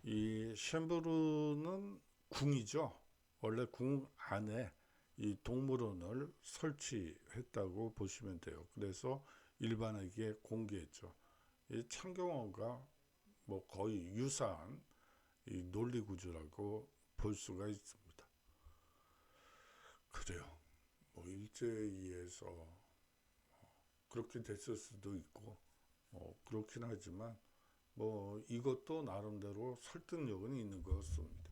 이 쉔브룬은 궁이죠. 원래 궁 안에 이 동물원을 설치했다고 보시면 돼요. 그래서 일반에게 공개했죠. 이 창경원과 뭐 거의 유사한 이 논리 구조라고 볼 수가 있습니다. 그래요. 뭐 일제에 의해서 그렇게 됐을 수도 있고 그렇긴 하지만 뭐 이것도 나름대로 설득력은 있는 것 같습니다.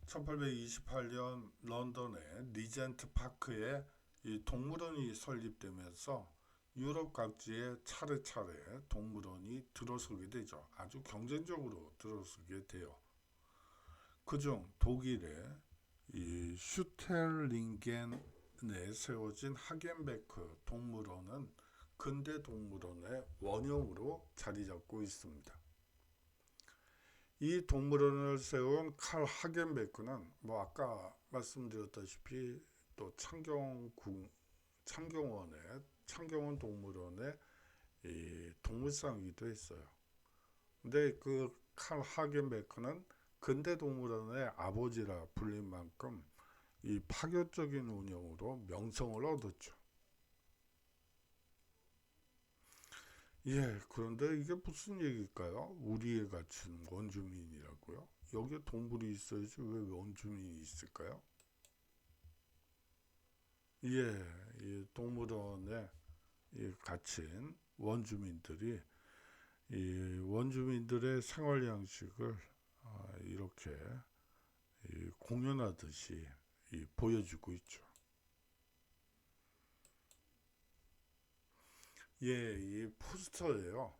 1828년 런던의 리젠트 파크에 이 동물원이 설립되면서 유럽 각지에 차례차례 동물원이 들어서게 되죠. 아주 경쟁적으로 들어서게 돼요. 그중 독일의 이 슈텔링겐에 세워진 하겐베크 동물원은 근대 동물원의 원형으로 자리 잡고 있습니다. 이 동물원을 세운 칼 하겐베크는 뭐 아까 말씀드렸다시피 또 창경원 동물원의 이 동물상이기도 했어요. 근데 그 칼 하겐베크는 근대 동물원의 아버지라 불릴 만큼 이 파격적인 운영으로 명성을 얻었죠. 예, 그런데 이게 무슨 얘기일까요? 우리의 가치는 원주민이라고요? 여기에 동물이 있어야지 왜 원주민이 있을까요? 예, 이 동물원에 갇힌 원주민들이 이 원주민들의 생활 양식을 이렇게 공연하듯이 보여주고 있죠. 예, 이 포스터예요.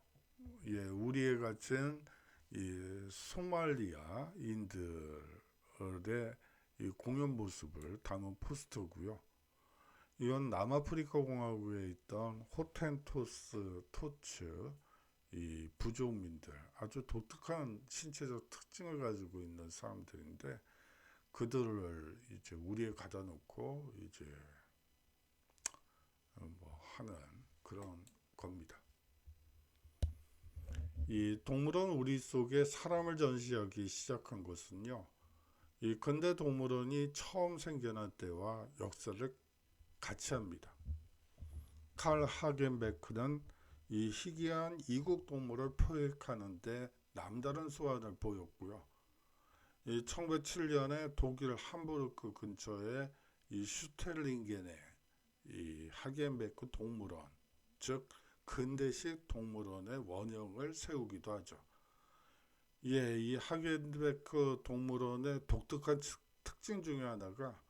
예, 우리의 갇힌 이 소말리아인들의 이 공연 모습을 담은 포스터고요. 이건 남아프리카 공화국에 있던 호텐토스 토츠 이 부족민들 아주 독특한 신체적 특징을 가지고 있는 사람들인데 그들을 이제 우리에 가다 놓고 이제 뭐 하는 그런 겁니다. 이 동물원 우리 속에 사람을 전시하기 시작한 것은요. 이 근대 동물원이 처음 생겨난 때와 역사를 같이 합니다. 칼 하겐베크는 이 희귀한 이국 동물을 포획하는데 남다른 수완을 보였고요. 이 1907년에 독일 함부르크 근처에 이 슈텔링겐의 이 하겐베크 동물원, 즉 근대식 동물원의 원형을 세우기도 하죠. 예, 이 하겐베크 동물원의 독특한 특징 중에 하나가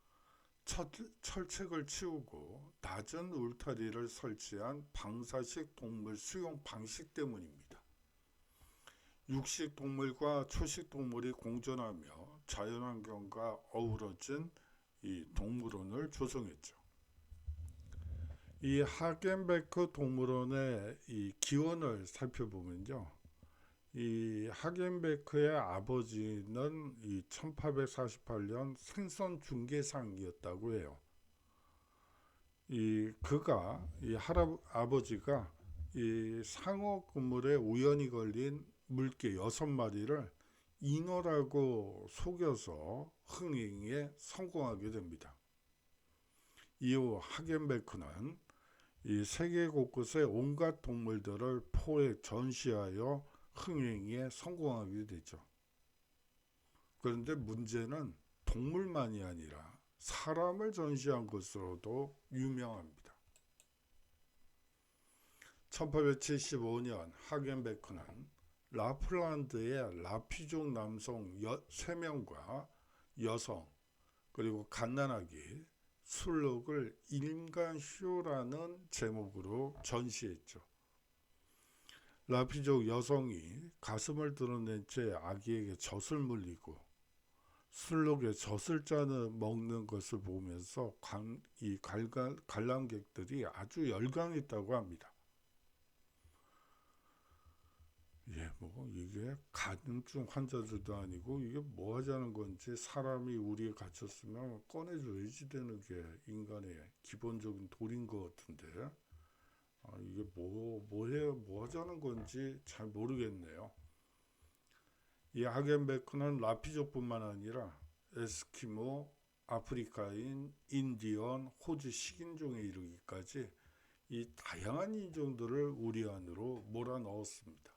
철책을 치우고 낮은 울타리를 설치한 방사식 동물 수용 방식 때문입니다. 육식 동물과 초식 동물이 공존하며 자연환경과 어우러진 이 동물원을 조성했죠. 이 하겐베크 동물원의 이 기원을 살펴보면요. 이 하겐베크의 아버지는 이 1848년 생선 중개상이었다고 해요. 이 그가 이 아버지가 이 상어 그물에 우연히 걸린 물개 6마리를 인어라고 속여서 흥행에 성공하게 됩니다. 이후 하겐베크는 이 세계 곳곳의 온갖 동물들을 포획 전시하여 흥행에 성공하게 되죠. 그런데 문제는 동물만이 아니라 사람을 전시한 것으로도 유명합니다. 1875년 하겐베크는 라플란드의 라피족 남성 3명과 여성 그리고 갓난아기 술록을 인간쇼라는 제목으로 전시했죠. 라피족 여성이 가슴을 드러낸 채 아기에게 젖을 물리고 술록에 젖을 짜는 먹는 것을 보면서 이 관람객들이 아주 열광했다고 합니다. 예, 뭐 이게 가능증 환자들도 아니고 이게 뭐 하자는 건지 사람이 우리에 갇혔으면 꺼내줘야지 되는 게 인간의 기본적인 도리인 것 같은데 이게 뭐 하자는 건지 잘 모르겠네요. 이 하겐베크는 라피족뿐만 아니라 에스키모, 아프리카인, 인디언, 호주 식인종에 이르기까지 이 다양한 인종들을 우리 안으로 몰아넣었습니다.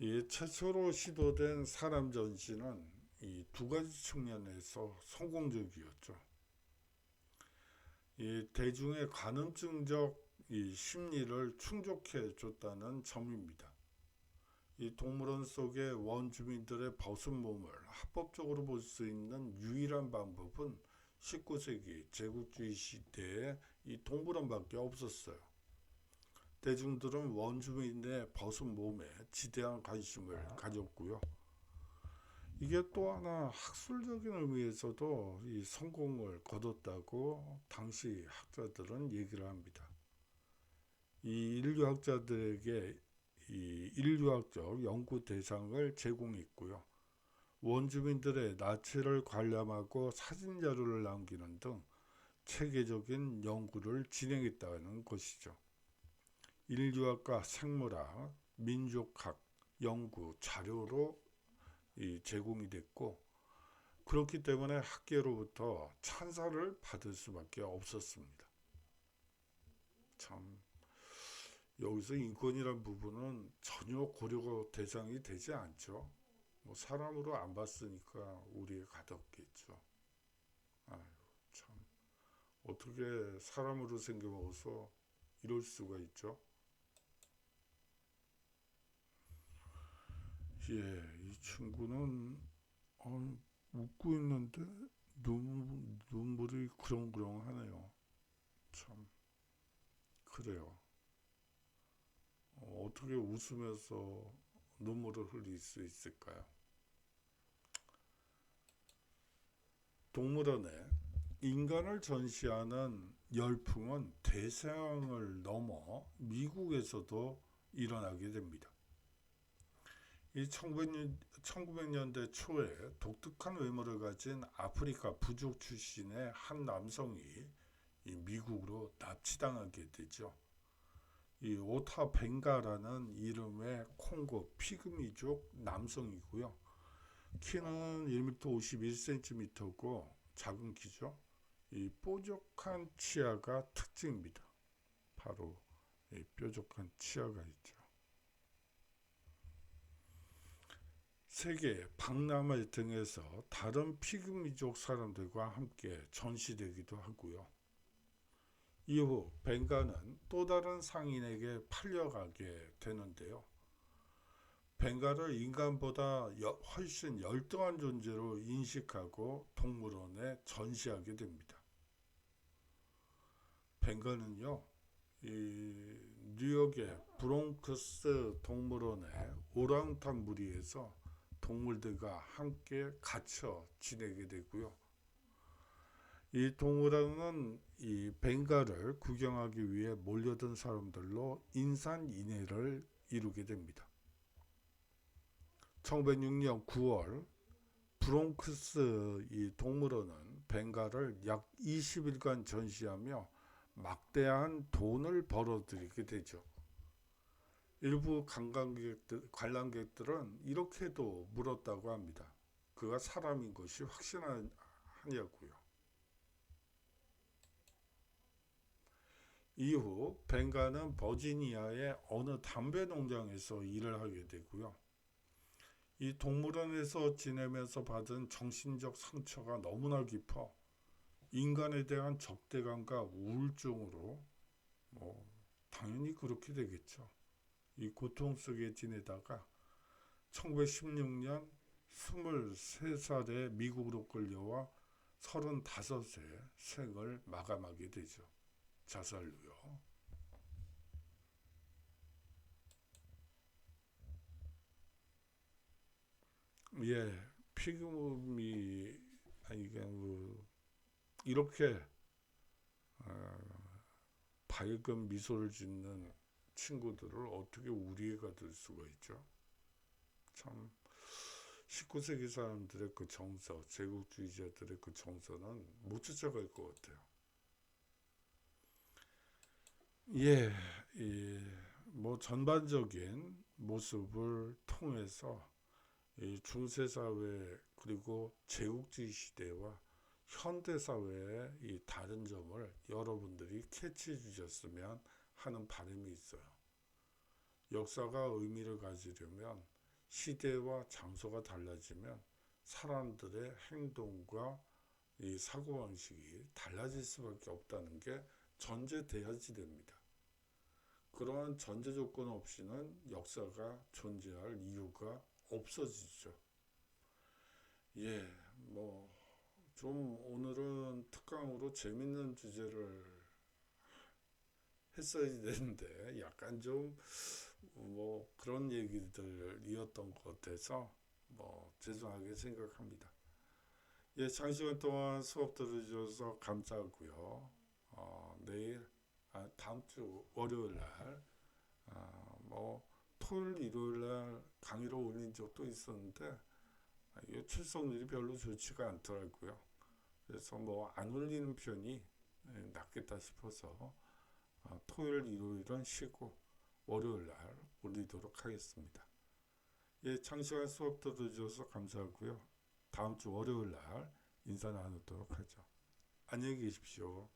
이 최초로 시도된 사람 전시는 이 두 가지 측면에서 성공적이었죠. 이 대중의 간음증적 이 심리를 충족해 줬다는 점입니다. 이 동물원 속의 원주민들의 벗은 몸을 합법적으로 볼 수 있는 유일한 방법은 19세기 제국주의 시대에 이 동물원밖에 없었어요. 대중들은 원주민의 벗은 몸에 지대한 관심을 가졌고요. 이게 또 하나 학술적인 의미에서도 이 성공을 거뒀다고 당시 학자들은 얘기를 합니다. 이 인류학자들에게 이 인류학적 연구 대상을 제공했고요. 원주민들의 나체를 관람하고 사진 자료를 남기는 등 체계적인 연구를 진행했다는 것이죠. 인류학과 생물학, 민족학 연구 자료로 제공이 됐고 그렇기 때문에 학계로부터 찬사를 받을 수밖에 없었습니다. 참 여기서 인권이란 부분은 전혀 고려 대상이 되지 않죠. 뭐 사람으로 안 봤으니까 우리에 가뒀겠죠. 아유, 참 어떻게 사람으로 생겨먹어서 이럴 수가 있죠. 예, 이 친구는 웃고 있는데 눈물이 그렁그렁하네요. 참 그래요. 어떻게 웃으면서 눈물을 흘릴 수 있을까요? 동물원에 인간을 전시하는 열풍은 대서양을 넘어 미국에서도 일어나게 됩니다. 이 1900년대 초에 독특한 외모를 가진 아프리카 부족 출신의 한 남성이 이 미국으로 납치당하게 되죠. 이 오타 벵가라는 이름의 콩고 피그미족 남성이고요. 키는 1m 51cm고 작은 키죠. 이 뾰족한 치아가 특징입니다. 바로 이 뾰족한 치아가 있죠. 세계 박람회 등에서 다른 피그미족 사람들과 함께 전시되기도 하고요. 이후 벵가는 또 다른 상인에게 팔려가게 되는데요. 벵가를 인간보다 훨씬 열등한 존재로 인식하고 동물원에 전시하게 됩니다. 벵가는요, 이 뉴욕의 브롱크스 동물원의 오랑우탄 무리에서 동물들과 함께 갇혀 지내게 되고요. 이 동물원은 이 벵갈을 구경하기 위해 몰려든 사람들로 인산인해를 이루게 됩니다. 1906년 9월 브롱크스 이 동물원은 벵갈을 약 20일간 전시하며 막대한 돈을 벌어들이게 되죠. 일부 관람객들은 이렇게도 물었다고 합니다. 그가 사람인 것이 확신하냐고요. 이후 벵가는 버지니아의 어느 담배 농장에서 일을 하게 되고요. 이 동물원에서 지내면서 받은 정신적 상처가 너무나 깊어 인간에 대한 적대감과 우울증으로 당연히 그렇게 되겠죠. 이 고통 속에 지내다가 1916년 23살에 미국으로 끌려와 35세 생을 마감하게 되죠. 자살로요. 예, 피그미 아니 이렇게 밝은 미소를 짓는 친구들을 어떻게 우리애가 될 수가 있죠? 참 19세기 사람들의 그 정서, 제국주의자들의 그 정서는 못 쫓아갈 것 같아요. 예, 뭐 전반적인 모습을 통해서 이 중세사회 그리고 제국주의 시대와 현대사회의 이 다른 점을 여러분들이 캐치해 주셨으면 하는 바람이 있어요. 역사가 의미를 가지려면 시대와 장소가 달라지면 사람들의 행동과 이 사고방식이 달라질 수밖에 없다는 게 전제돼야지 됩니다. 그러한 전제 조건 없이는 역사가 존재할 이유가 없어지죠. 예, 좀 오늘은 특강으로 재밌는 주제를 했어야 되는데 약간 좀 그런 얘기들이었던 것 같아서 죄송하게 생각합니다. 예, 장시간 동안 수업 들어주셔서 감사하고요. 내일 다음 주 월요일 날 토요일 일요일 날 강의를 올린 적도 있었는데 이 출석률이 별로 좋지가 않더라고요. 그래서 안 올리는 편이 낫겠다 싶어서 토요일 일요일은 쉬고 월요일 날 올리도록 하겠습니다. 예, 장시간 수업 들어주셔서 감사하고요. 다음 주 월요일 날 인사 나누도록 하죠. 안녕히 계십시오.